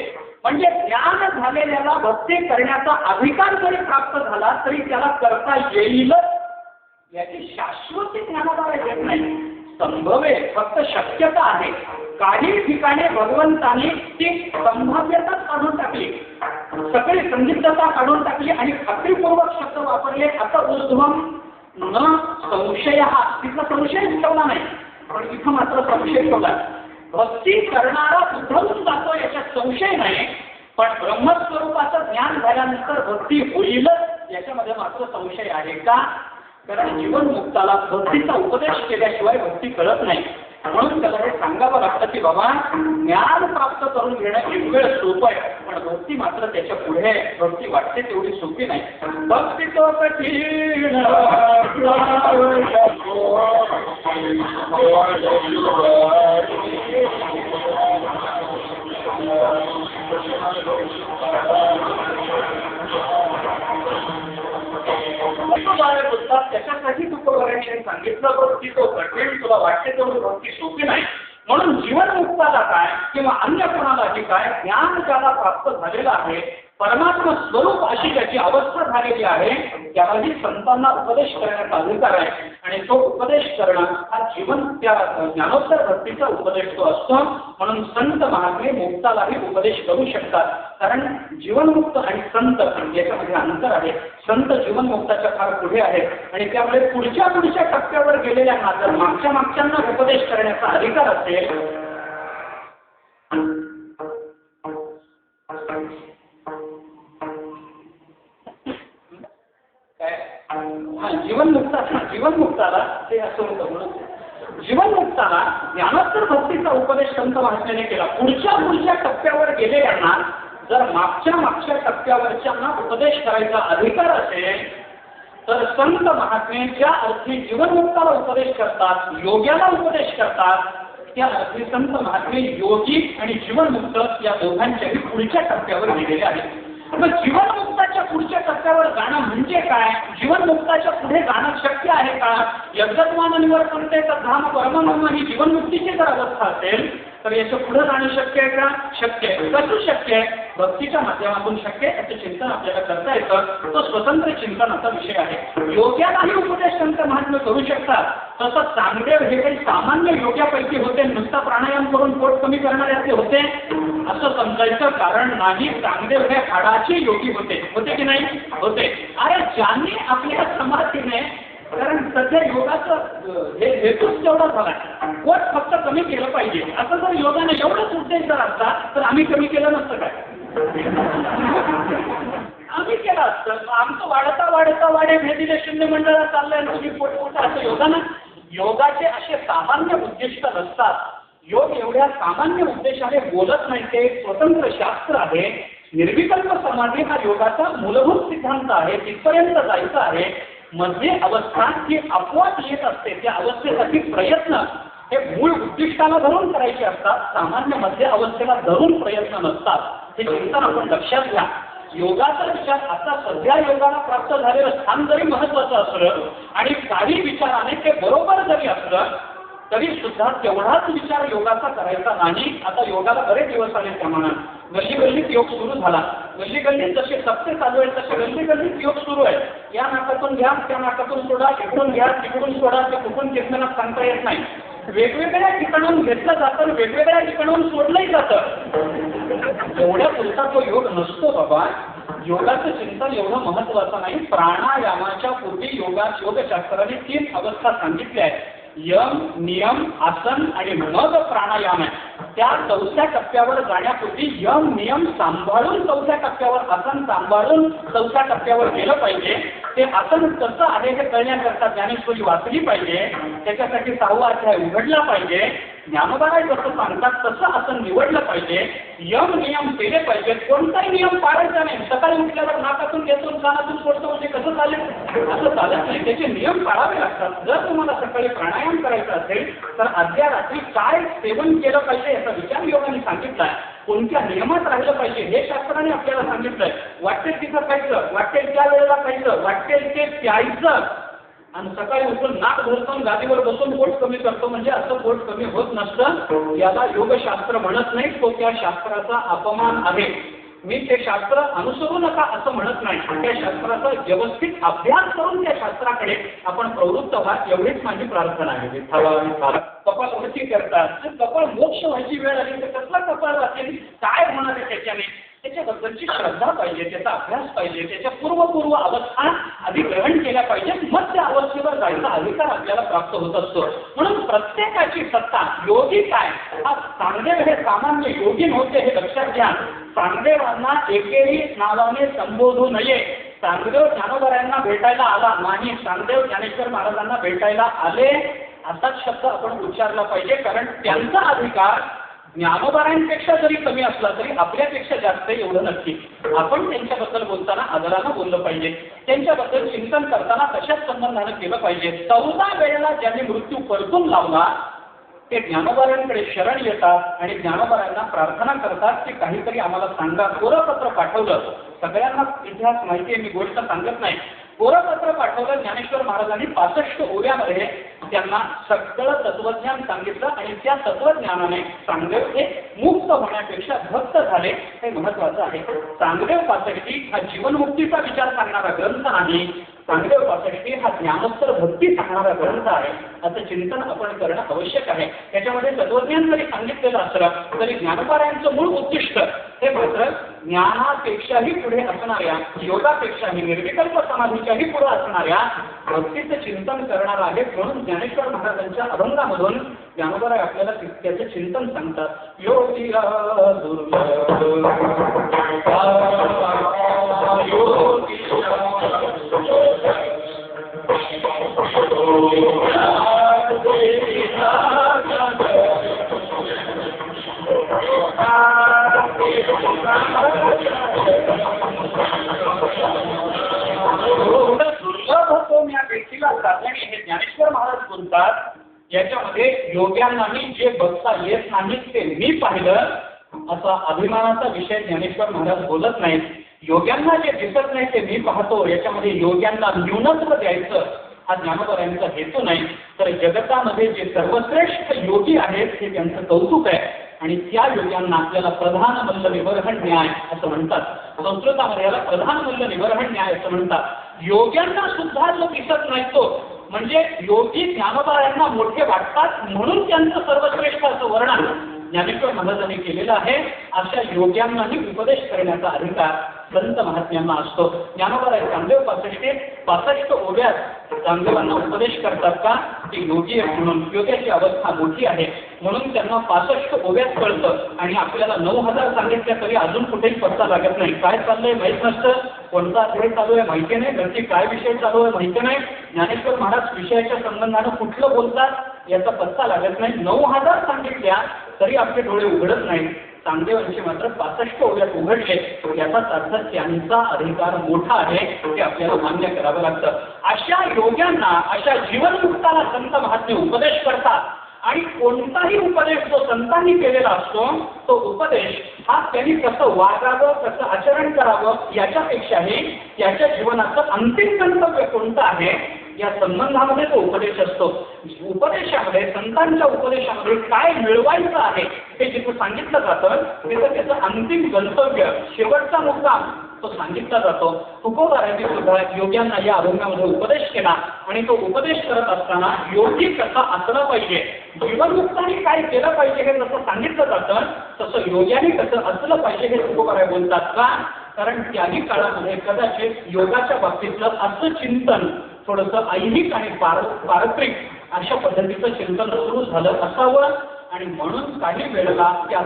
म्हणजे ज्ञान झालेल्याला भक्ती करण्याचा अधिकार जरी प्राप्त झाला तरी त्याला करता येईल याची शाश्वती ज्ञानाद्वारे येत नाही. संभवे फक्त शक्यता आहे. काही ठिकाणी भगवंतांनी ती संभाव्यता काढून टाकली, सगळी संदिग्धता काढून टाकली आणि खात्रीपूर्वक शब्द वापरले. आता ऊर्ध्वम न संशय हा तिथला संशय ठेवला नाही पण इथं मात्र संशय ठेवला. भक्ती करणारा उधळून जातो याच्यात संशय नाही पण ब्रह्मस्वरूपाचं ज्ञान झाल्यानंतर भक्ती होईल याच्यामध्ये मात्र संशय आहे. का? कारण जीवनमुक्ताला भक्तीचा उपदेश केल्याशिवाय भक्ती कळत नाही. म्हणून त्याला हे सांगावं लागतं की बाबा ज्ञान प्राप्त करून घेणं एक वेळ सोपं आहे पण भक्ती मात्र त्याच्या पुढे भक्ती वाटते तेवढी सोपी नाही. भक्ती तो कठीण त्याच्यासाठी तुकोबारांनी सांगितलं भक्ती तो कठीण तुला वाटते तेवढी भक्ती सोपी नाही. म्हणून जीवनमुक्ताला काय किंवा अन्य कोणालाही काय ज्ञान ज्याला प्राप्त झालेलं आहे परमात्मा स्वरूप अशी त्याची अवस्था झालेली आहे त्यालाही संतांना उपदेश करण्याचा अधिकार आहे आणि तो उपदेश करणं हा जीवन त्या ज्ञानोत्तर भक्तीचा उपदेश तो असतो. म्हणून संत महात्मे मुक्तालाही उपदेश करू शकतात. कारण जीवनमुक्त आणि संत याच्यामध्ये अंतर आहे. संत जीवनमुक्ताच्या फार पुढे आहेत आणि त्यामुळे पुढच्या टप्प्यावर गेलेल्यांना जर मागच्यांना उपदेश करण्याचा अधिकार असेल जीवनमुक्ताला ते असं होतं. म्हणून जीवनमुक्ताला ज्ञानोत्तर भक्तीचा उपदेश संत महात्म्याने केला. पुढच्या टप्प्यावर गेलेल्यांना जर मागच्या टप्प्यावरच्यांना उपदेश करायचा अधिकार असेल तर संत महात्मे ज्या अर्थी जीवनमुक्ताला उपदेश करतात योग्याला उपदेश करतात त्या अर्थी संत महात्मे योगी आणि जीवनमुक्त या दोघांच्याही पुढच्या टप्प्यावर गेलेले आहेत. मग जीवनमुक्ताच्या पुढच्या टप्प्यावर जाणं म्हणजे काय? जीवनमुक्ताच्या पुढे जाणं शक्य आहे का? यज्ञत्वान निवर्तन्ते तद्धाम परमम ही जीवनमुक्तीची जर अवस्था असेल तर याच्या पुढे जाणं शक्य आहे का? शक्य आहे. कसं शक्य आहे? भक्तीच्या माध्यमातून शक्य आहे. याचं चिंतन आपल्याला करता येतं. तो स्वतंत्र चिंतनाचा विषय आहे. योग्यालाही उपदेश संत महात्मे करू शकतात. तसं चांगदेव हे काही सामान्य योग्यापैकी होते, नुसता प्राणायाम करून पोट कमी करणारे होते असं समजायचं कारण नाही. चांगदेव हे हाडाचे योगी होते की नाही? होते. अरे ज्यांनी आपल्या समाधीने कारण सध्या योगाचं हे हेतूच तेवढा झाला पोट फक्त कमी केलं पाहिजे असं जर योगाने एवढंच उद्देश जर असता तर आम्ही कमी केलं नसतं काय? आम्ही केलं असतं. आमचं वाढता वाढे भेदीले शून्य मंडळात चाललंय तुम्ही पोट असं योगाचे असे सामान्य उद्दिष्ट नसतात. योग एवढ्या सामान्य उद्देशाने बोलत नाही. ते स्वतंत्र शास्त्र आहे. निर्विकल्प समाधी हा योगाचा मूलभूत सिद्धांत आहे. तिथपर्यंत जायचं आहे. मध्ये अवस्था ही आपोआप येत असते. त्या अवस्थेसाठी प्रयत्न हे मूळ उद्दिष्टाला धरून करायचे असतात. सामान्य मध्य अवस्थेला धरून प्रयत्न नसतात. हे चिंतन आपण लक्षात घ्या. योगाचा विचार आता सध्या योगाला प्राप्त झालेलं स्थान जरी महत्वाचं असलं आणि काही विचाराने ते बरोबर जरी असलं तरी सुद्धा तेवढाच विचार योगाचा करायचा नाही. आता योगाला बरेच दिवस आले त्यामानात. गल्लीत योग सुरू झाला. गल्लीत जसे सप्ते चालू आहेत तसे गल्लीत योग सुरू आहे. या नाकातून घ्या त्या नाकातून सोडा, इकडून घ्या तिकडून सोडा, ते कुठून घेतल्यानं सांगता येत नाही. वेगवेगळ्या ठिकाणाहून घेतलं जातं, वेगवेगळ्या ठिकाणाहून सोडलंही जातं. एवढ्या पुरता तो योग नसतो बाबा. योगाचं चिंतन एवढं महत्वाचं नाही. प्राणायामाच्या पूर्वी योगशास्त्राने 3 अवस्था सांगितल्या आहेत. यम, नियम, आसन आणि मग प्राणायाम आहे. त्या चौथ्या टप्प्यावर जाण्यापूर्वी यम नियम सांभाळून चौथ्या टप्प्यावर आसन सांभाळून चौथ्या टप्प्यावर गेलं पाहिजे. ते आसन कसं आहे हे कळण्याकरता ज्ञानेश्वरी वाचली पाहिजे. त्याच्यासाठी 6वा अध्याय उघडला पाहिजे. ज्ञानोबाराय जसं सांगतात तसं आसन निवडलं पाहिजे. यम नियम केले पाहिजेत. कोणताही नियम पाळायचा नाही. सकाळी उठल्यावर नाकातून घेतो कानातून सोडतो म्हणजे कसं चालेल? असं चालत नाही. त्याचे नियम पाळावे लागतात. जर तुम्हाला सकाळी प्राणायाम करायचा असेल तर आदल्या रात्री काय सेवन केलं पाहिजे याचा विचार योगाने सांगितलाय. कोणत्या नियमात राहिलं पाहिजे हे शास्त्राने आपल्याला सांगितलंय. वाटेल तिथं खायचं, वाटेल त्या वेळेला खायचं, वाटेल ते प्यायचं आणि सकाळी उठून नाक धरतो गादीवर बसून पोट कमी करतो म्हणजे असं पोट कमी होत नसतं. याला योगशास्त्र म्हणत नाही. तो त्या शास्त्राचा अपमान आहे. मी ते शास्त्र अनुसरू नका असं म्हणत नाही. त्या शास्त्राचा व्यवस्थित अभ्यास करून त्या शास्त्राकडे आपण प्रवृत्त व्हा एवढीच माझी प्रार्थना आहे. कपालवरती करतात. कपाळ मोक्ष व्हायची वेळ आली तर कसला कपाळ वाचेल? काय होणार आहे त्याच्याने? त्याच्याबद्दलची श्रद्धा पाहिजे, त्याचा अभ्यास पाहिजे, त्याच्या पूर्व अवस्था आधी ग्रहण केल्या पाहिजे. मग त्या अवस्थेवर जायचा अधिकार आपल्याला प्राप्त होत असतो. म्हणून प्रत्येकाची सत्ता योगी काय हा चांगदेव हे सामान्य योगी नव्हते हे लक्षात घ्या. चांगदेवांना एकेही नावाने संबोधू नये. चांगदेव ज्ञानोबारायांना भेटायला आला नाही. चांगदेव ज्ञानेश्वर महाराजांना भेटायला आले असाच शब्द आपण उच्चारला पाहिजे. कारण त्यांचा अधिकार ज्ञानोबारायांपेक्षा जरी कमी असला तरी आपल्यापेक्षा जास्त एवढं नक्की. आपण त्यांच्याबद्दल बोलताना आदरानं बोललं पाहिजे. त्यांच्याबद्दल चिंतन करताना तशाच संबंधानं केलं पाहिजे. 14 वेळेला ज्यांनी मृत्यू परतून लावला ते ज्ञानोबारायांकडे शरण येतात आणि ज्ञानोबारायांना प्रार्थना करतात की काहीतरी आम्हाला सांगा. कोरपत्र पाठवलं. सगळ्यांना इतिहास माहिती आहे, मी गोष्ट सांगत नाही. कोरपत्र पाठवलं. ज्ञानेश्वर महाराजांनी 65 ओव्यामध्ये त्यांना सगळं तत्वज्ञान सांगितलं आणि त्या तत्वज्ञानाने चांगदेव हे मुक्त होण्यापेक्षा भक्त झाले. हे महत्वाचं आहे. चांगदेव 65 हा जीवनमुक्तीचा विचार सांगणारा ग्रंथ नाही. चांगदेव 65 हा ज्ञानोत्तर भक्ती सांगणारा ग्रंथ आहे. असं चिंतन आपण करणं आवश्यक आहे. त्याच्यामध्ये तत्वज्ञान जरी सांगितलेलं असलं तरी ज्ञानोबारायांचं मूळ उद्दिष्ट हे मात्र ज्ञानापेक्षाही पुढे असणाऱ्या, योगापेक्षाही, निर्विकल्प समाधीच्याही पुढे असणाऱ्या भक्तीचं चिंतन करणार आहे. म्हणून ज्ञानेश्वर महाराजांच्या अभंगामधून ज्ञानोबाराय आपल्याला त्याचं चिंतन सांगतात. योगी दुर्लभ होतो या व्यक्तीला साधणे हे ज्ञानेश्वर महाराज बोलतात. याच्यामध्ये योग्यांनाही जे बघता येत नाही ते मी पाहिलं असा अभिमानाचा विषय ज्ञानेश्वर महाराज बोलत नाहीत. योग्यांना जे दिसत नाही ते मी पाहतो. याच्यामध्ये योग्यांना न्यूनत्व द्यायचं हा ज्ञानोबारायांचा हेतू नाही. तर जगतामध्ये जे सर्वश्रेष्ठ योगी आहेत हे त्यांचं कौतुक आहे आणि त्या योग्यांना आपल्याला प्रधान मल्ल निवर्हण न्याय असं म्हणतात. संस्कृतामध्ये याला प्रधान मल्ल निवर्हण न्याय असं म्हणतात. योग्यांना सुद्धा जो दिसत नाही तो म्हणजे योगी ज्ञानोबारायांना मोठे वाटतात म्हणून त्यांचं सर्वश्रेष्ठ असं वर्णन ज्ञानेश्वर महाराजांनी केलेलं आहे. अशा योग्यांनाही उपदेश करण्याचा अधिकार संत महात्म्यांना असतो. ज्ञानोबाराय चांगदेव 65 ओव्यात चांगदेवांना उपदेश करतात का ते योगी आहे म्हणून. योग्याची अवस्था मोठी आहे म्हणून त्यांना 65 ओव्यात कळतं आणि आपल्याला 9000 सांगितल्या तरी अजून कुठेही पत्ता लागत नाही. काय चाललंय माहीत नसतं. कोणता अध्याय चालू आहे माहिती नाही. नक्की काय विषय चालू आहे माहिती नाही. ज्ञानेश्वर महाराज विषयाच्या संबंधानं कुठलं बोलतात याचा पत्ता लागत नाही. 9000 सांगितल्या तरी आपले डोळे उघडत नाही. चांगदेवांचे मात्र 65 ओव्यात उघडले. याचाच अर्थ त्यांचा अधिकार मोठा आहे ते आपल्याला मान्य करावं लागतं. अशा योग्यांना, अशा जीवनमुक्ताला संत महात्मे उपदेश करतात आणि कोणताही उपदेश जो संतांनी केलेला असतो तो उपदेश हा त्यांनी कसं वागावं, कसं आचरण करावं याच्यापेक्षाही त्याच्या जीवनाचं अंतिम गंतव्य कोणतं आहे या संबंधामध्ये तो उपदेश असतो. उपदेशामध्ये, संतांच्या उपदेशामध्ये काय मिळवायचं आहे हे जिथं सांगितलं जातं तिथं त्याचं अंतिम गंतव्य, शेवटचा मुद्दाम तो सांगितला जातो. तुकोबारायांनी सुद्धा योग्यांना या अभंगामध्ये उपदेश केला आणि तो उपदेश करत असताना योगी कसा असलं पाहिजे, जीवनमुक्ताने काय केलं पाहिजे हे जसं सांगितलं जातं तसं योग्याने कसं असलं पाहिजे हे तुकोबाराय बोलतात. का? कारण त्याही काळामध्ये कदाचित योगाच्या बाबतीतलं असं चिंतन थोडंसं ऐहिक आणि पारत्रिक अशा पद्धतीचं चिंतन सुरू झालं असावं. आणि म्हणून काही वेळेला त्या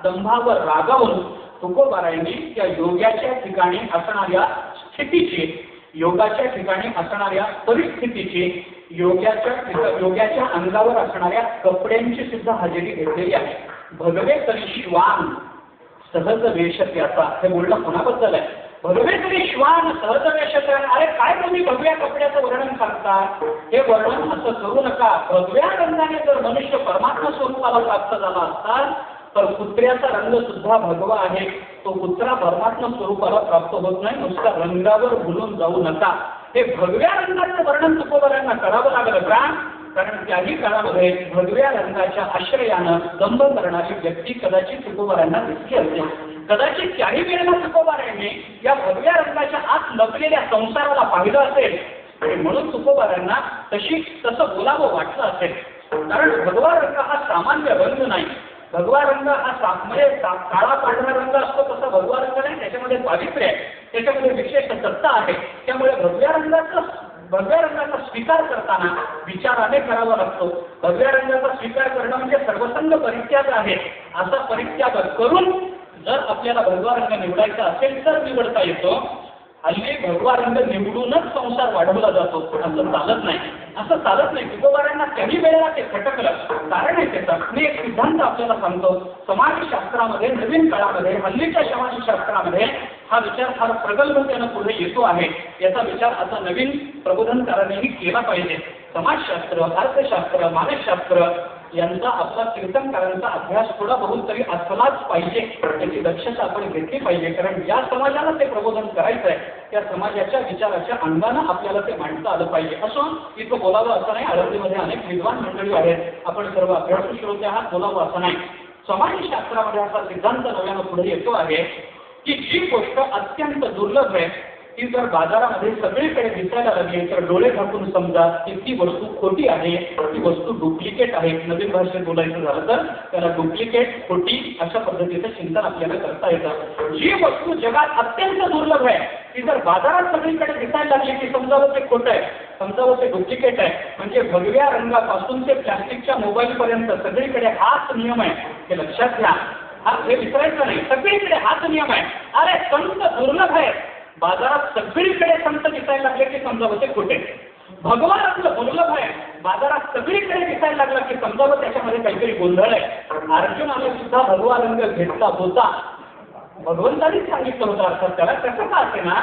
दंभावर रागावून तुकोबारायांनी त्या योगाच्या ठिकाणी असणाऱ्या स्थितीची, योगाच्या ठिकाणी असणाऱ्या परिस्थितीची, योगाच्या अंगावर असणाऱ्या कपड्यांची सुद्धा हजेरी घेतलेली आहे. भगवे तरी श्वान सहज वेश त्याचा, हे बोलणं कोणाबद्दल आहे? भगवे तरी श्वान सहज वेश. अरे काय तुम्ही भगव्या कपड्याचं वर्णन करता? हे वर्णन असं करू नका. भगव्या रंगाने जर मनुष्य परमात्मा स्वरूपाला प्राप्त झाला असता तर कुत्र्याचा रंग सुद्धा भगवा आहे. तो कुत्रा परमात्मा स्वरूपाला प्राप्त होत नाही. नुसता रंगावर भुलून जाऊ नका. हे भगव्या रंगाचं वर्णन तुकोबारायांना करावं लागलं का? कारण त्याही काळामध्ये भगव्या रंगाच्या आश्रयानं दंभ करणारी व्यक्ती कदाचित तुकोबारायांना दिसली असेल. कदाचित त्याही वेळेला तुकोबारायांनी या भगव्या रंगाच्या आत लपलेल्या संसाराला पाहिलं असेल आणि म्हणून तुकोबारायांना तसं बोलावं वाटलं असेल. कारण भगवा रंग हा सामान्य रंग नाही. भगवा रंग हा म्हणजे काळा पांढरा रंग असतो तसा भगवा रंग नाही. त्याच्यामध्ये पावित्र्य आहे, त्याच्यामध्ये विशेष सत्ता आहे. त्यामुळे भगव्या रंगाचा स्वीकार करताना विचाराने करावा लागतो. भगव्या रंगाचा स्वीकार करणं म्हणजे सर्वसंग परित्याग आहे. असा परित्याग करून जर आपल्याला भगवा रंग निवडायचा असेल तर निवडता येतो. हल्ली भगवा रंग निवडूनच संसार वाढवला जातो. असं चालत नाही, असं चालत नाही. तुकोबारायांना काही वेळेला ते खटकलं. कारण आहे त्याचा. मी एक सिद्धांत आपल्याला सांगतो. समाजशास्त्रामध्ये नवीन काळामध्ये हल्लीच्या समाजशास्त्रामध्ये हा विचार फार प्रगल्भतेनं पुढे येतो आहे. याचा विचार आता नवीन प्रबोधनकारांनीही केला पाहिजे. समाजशास्त्र, अर्थशास्त्र, मानसशास्त्र यांचा आपला कीर्तनकारांचा अभ्यास थोडा बहुत तरी असलाच पाहिजे. त्याची दक्षता आपण घेतली पाहिजे. कारण ज्या समाजाला ते प्रबोधन करायचं आहे त्या समाजाच्या विचाराच्या अंगानं आपल्याला ते मांडता आलं पाहिजे. असं इथं बोलावं असं नाही. आळंदीमध्ये अनेक विद्वान मंडळी आहेत. आपण सर्व अभ्यासू श्रोते आहात. बोलावं असं नाही. समाजशास्त्रामध्ये असा सिद्धांत नव्यानं पुढे येतो आहे की जी गोष्ट अत्यंत दुर्लभ आहे ती जर बाजारामध्ये सगळीकडे दिसायला लागली तर डोळे झाकून समजा की ती वस्तू खोटी आहे, ती वस्तू डुप्लिकेट आहे. नवीन भाषेत बोलायचं झालं तर त्याला डुप्लिकेट, खोटी अशा पद्धतीचं चिंतन आपल्याला करता येतं. जी वस्तू जगात अत्यंत दुर्लभ आहे ती जर बाजारात सगळीकडे दिसायला लागली की समजावं ते खोटं आहे, समजावं ते डुप्लिकेट आहे. म्हणजे भगव्या रंगापासून ते प्लास्टिकच्या मोबाईल पर्यंत सगळीकडे हाच नियम आहे. हे लक्षात घ्या. हे विसरायचं नाही. सगळीकडे हाच नियम आहे. अरे संत दुर्लभ आहे. बाजारात सगळीकडे संत दिसायला लागले की समजावं ते खोटे. भगवा रंग दुर्लभ आहे. बाजारात सगळीकडे दिसायला लागला की समजावं त्याच्यामध्ये काहीतरी गोंधळ आहे. अर्जुनाने सुद्धा भगवा रंग घेतला होता. भगवंतानीच सांगितलं होतं अर्थात त्याला, कसं का असे ना,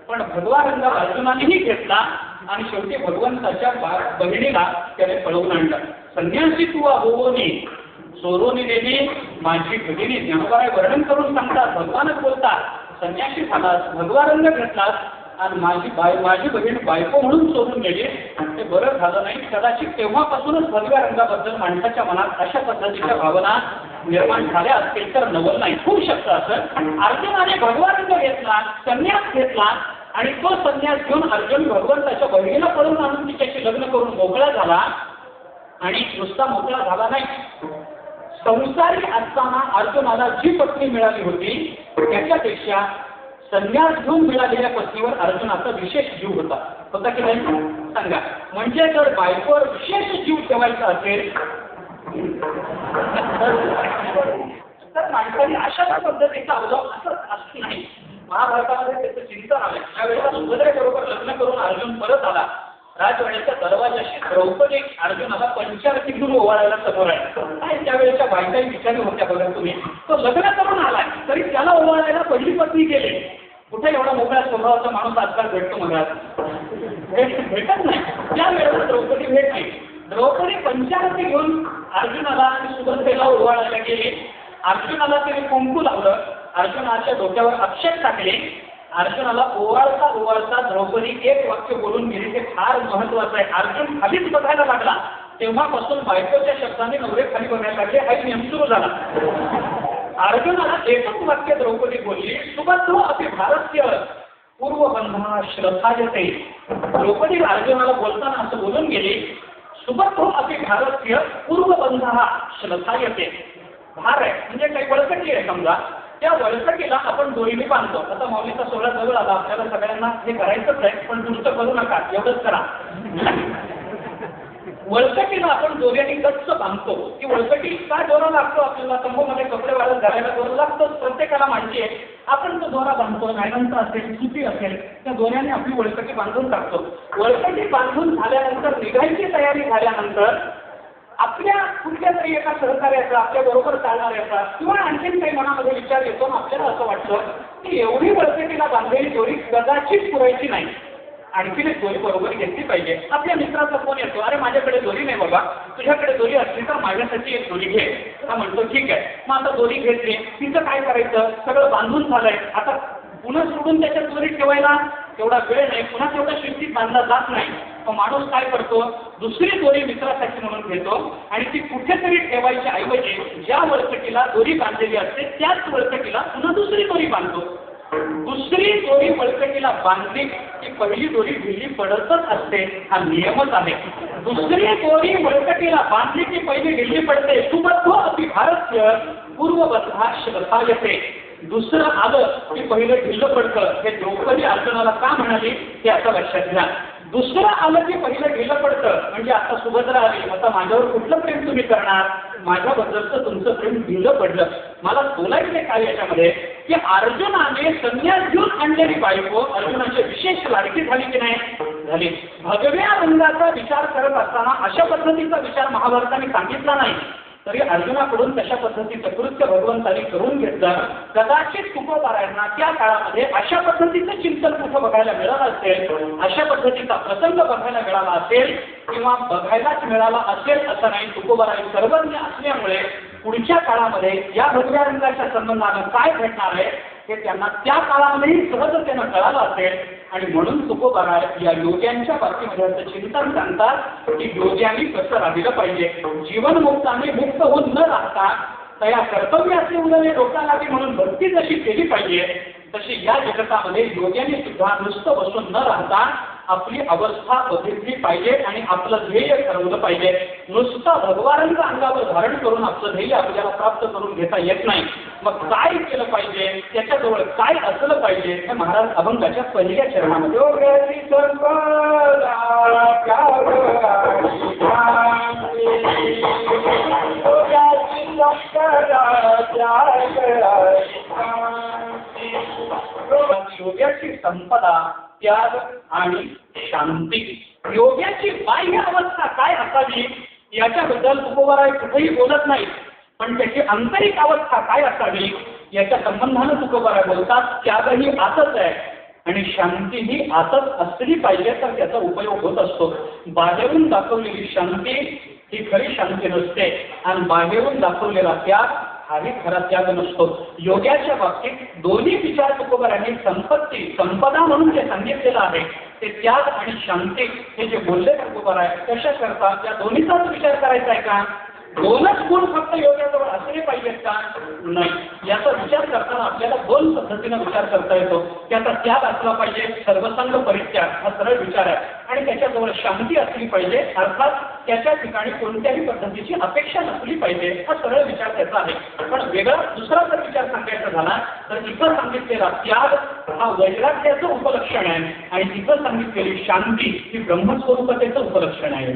पण भगवा रंग अर्जुनानेही घेतला आणि शेवटी भगवंताच्या बहिणीला त्याने पळवून आणलं. संन्यासी तू होनी चोरोनी देवी माझी भगिनी. ज्ञानोबा वर्णन करून सांगतात, भगवानच बोलतात, संन्यासी झालास, भगवा रंग घेतलास आणि माझी बहीण बायको म्हणून सोडून गेली. ते बरं झालं नाही. कदाचित तेव्हापासूनच भगव्या रंगाबद्दल माणसाच्या मनात अशा पद्धतीच्या भावना निर्माण झाल्या असतील तर नवल नाही. होऊ शकतं असं. अर्जुनाने भगवा रंग घेतला, संन्यास घेतला आणि तो संन्यास घेऊन अर्जुन भगवंताच्या बहिणीला पळून आणून तिच्याशी लग्न करून मोकळा झाला. आणि नुसता मोकळा झाला नाही, संसारी असताना अर्जुनाला जी पत्नी मिळाली होती त्याच्यापेक्षा संन्यास घेऊन मिळालेल्या पत्नीवर अर्जुनाचा विशेष जीव होता की नाही सांगा. म्हणजे जर बायकोवर विशेष जीव ठेवायचा असेल तर माणसाने अशा पद्धतीचा अवलंब असं नाही. महाभारतामध्ये त्याचं चिंतन आलं. त्यावेळेला सुभद्रेबरोबर लग्न करून अर्जुन परत आला. राजवाड्याच्या दरवाजाशी द्रौपदी अर्जुनाला पंचारती घेऊन ओवाळायला समोर आहे. त्यावेळेच्या बायकाही विचारली होत्या बघा तुम्ही. तो लग्न करून आलाय तरी त्याला ओवाळायला पहिली पत्नी गेली. कुठे एवढा मोकळ्या स्वभावाचा माणूस आजकाल भेटतो मला भेटत नाही. त्यावेळेला द्रौपदी भेटली. द्रौपदी पंचारती घेऊन अर्जुनाला आणि सुभद्रेला ओवाळायला गेली. अर्जुनाला तिने कुंकू लावलं. अर्जुनाच्या डोक्यावर अक्षत टाकले. अर्जुनाला ओवाळता द्रौपदी एक वाक्य बोलून गेली. ते फार महत्वाचं आहे. अर्जुन खालीच बघायला लागला तेव्हापासून बायकोच्या शब्दाने नवरे खाली बघायला लागले. हा नियम सुरू झाला. अर्जुनाला एकच वाक्य द्रौपदी बोलली, सुबद्धो अपि भारतीय पूर्वबंधा श्रद्धायते. द्रौपदी अर्जुनाला बोलताना असं बोलून गेली, सुबद्धो अपि भारतीय पूर्वबंधा श्रद्धायते. भार आहे म्हणजे काही बळकटी आहे समजा, त्या बळकटीला आपण दोरीने बांधतो. आता माऊलीचा सोहळा जवळ आला. आपल्याला सगळ्यांना हे करायचंच आहे पण दुष्ट करू नका, एवढंच करा. वळकटीला आपण दोऱ्याने गच्च बांधतो. ती वळकटी का दोरा लागतो आपल्याला? तंबूमध्ये कपडे वाळत घालायला दोरा लागतोच, प्रत्येकाला माहिती आहे. आपण तो दोरा बांधतो, नायलॉनचा असेल, सुती असेल, त्या दोऱ्याने आपली वळकटी बांधून टाकतो. वळकटी बांधून झाल्यानंतर, निघायची तयारी झाल्यानंतर आपल्या कुठल्या तरी एका सहकार्याचा, आपल्या बरोबर चालणाऱ्याचा किंवा आणखीन काही मनामध्ये विचार येतो, आपल्याला असं वाटतं की एवढी वळकटीला बांधलेली दोरी कदाचित पुरायची नाही, आणखीन एक दोरी बरोबर घेतली पाहिजे. आपल्या मित्राचा फोन येतो, अरे माझ्याकडे दोरी नाही बाबा, तुझ्याकडे दोरी असली तर माझ्यासाठी एक दोरी घे. हा म्हणतो ठीक आहे. मग आता दोरी घेतली, तिचं काय करायचं? सगळं बांधून झालंय, आता पुन्हा सोडून त्याच्यात दोरी ठेवायला तेवढा वेळ नाही, पुन्हा तेवढा शिस्तीत बांधला जात नाही. तो माणूस काय करतो? दुसरी दोरी मित्रासाठी म्हणून घेतो आणि ती कुठेतरी ठेवायच्या ऐवजी ज्या वळकटीला दोरी बांधलेली असते त्याच वळकटीला पुन्हा दुसरी दोरी बांधतो. दुसरी दोरी वळकटीला बांधली की पहिली दोरी ढिली पडतच असते, हा नियमच आहे. दुसरी दोरी वळकटीला बांधली की पहिली ढिली पडते. सुबद्धो अपि भारतीय पूर्वबद्धा श्रद्धायते. दुसरं आलं की पहिलं ढिल्लं पडतं. हे द्रौपदी अर्जुनाला का म्हणाली ते आता लक्षात घ्या. दुसरं आलं की पहिलं ढिल्लं पडतं, म्हणजे आता सुभद्रा आली, आता माझ्यावर कुठलं प्रेम तुम्ही करणार? माझ्याबद्दलचं तुमचं प्रेम ढिल्लं पडलं. मला बोलायचं काय याच्यामध्ये की अर्जुनाने संन्यास घेऊन आणलेली बायको अर्जुनाची विशेष लाडकी झाली की नाही? झाली. भगव्या रंगाचा विचार करत असताना अशा पद्धतीचा विचार महाभारताने सांगितला नाही, तरी अर्जुनाकडून तशा पद्धतीचं कृत्य भगवंतांनी करून घेतलं. कदाचित तुकोबारायांना त्या काळामध्ये अशा पद्धतीचं चिंतन कुठं बघायला मिळालं असेल, अशा पद्धतीचा प्रसंग बघायला मिळाला असेल किंवा बघायलाच मिळाला असेल असं नाही. तुकोबाराय सर्वज्ञ असल्यामुळे पुढच्या काळामध्ये या भगव्या रंगाच्या संबंधानं काय घडणार आहे हे त्यांना त्या काळामध्येही सहजतेनं कळालं असेल. आणि म्हणून तुकोबाराय या योग्यांच्या बाबतीमध्ये असं चिंतन सांगतात की योग्यांनी कसं राहिलं पाहिजे. जीवनमुक्ताने मुक्त होऊन न राहता तया कर्तव्याचे उदय डोक्यालागे म्हणून भक्ती जशी केली पाहिजे, तशी या जगतामध्ये योग्याने सुद्धा नुसतं बसून न राहता आपली अवस्था बदलली पाहिजे आणि आपलं ध्येय ठरवलं पाहिजे. नुसतं भगवानांचं अंगावर धारण करून आपलं ध्येय आपल्याला प्राप्त करून घेता येत नाही. मग काय केलं पाहिजे, त्याच्याजवळ काय असलं पाहिजे हे महाराज अभंगाच्या पहिल्या चरणामध्ये योग्याची संपदा, त्याग आणि शांती. योग्याची बाह्य अवस्था काय असावी याच्याबद्दल तुकोबाराय कुठेही बोलत नाही, पण त्याची आंतरिक अवस्था काय असावी याच्या संबंधानं तुकोबाराय बोलतात. त्यागही आतच आहे आणि शांती ही आतच असली पाहिजे, तर त्याचा उपयोग होत असतो. बाहेरून दाखवलेली शांती ही खरी शांती नसते आणि बाहेरून दाखवलेला त्याग हाही खरा त्याग नसतो. योग्याच्या बाबतीत दोन्ही विचार तुकोबारांनी संपदा म्हणून जे सांगितलेलं आहे ते त्याग आणि शांती हे जे बोलले तुकोबाराय कशा करतात, या दोन्हीचाच विचार करायचा आहे का? दोनच गुण फक्त योग्याजवळ असले पाहिजेत का? नाही. याचा विचार करताना आपल्याला दोन पद्धतीने विचार करता येतो. त्याचा त्याग असला पाहिजे, सर्वसंग परित्याग हा सरळ विचार आहे, आणि त्याच्याजवळ शांती असली पाहिजे, अर्थात त्याच्या ठिकाणी कोणत्याही पद्धतीची अपेक्षा नसली पाहिजे, हा सरळ विचार त्याचा आहे. पण वेगळा दुसरा जर विचार सांगायचा झाला तर इथं सांगितलेला त्याग हा वैराग्याचं उपलक्षण आहे आणि तिथं सांगितलेली शांती ही ब्रह्मस्वरूपतेचं उपलक्षण आहे.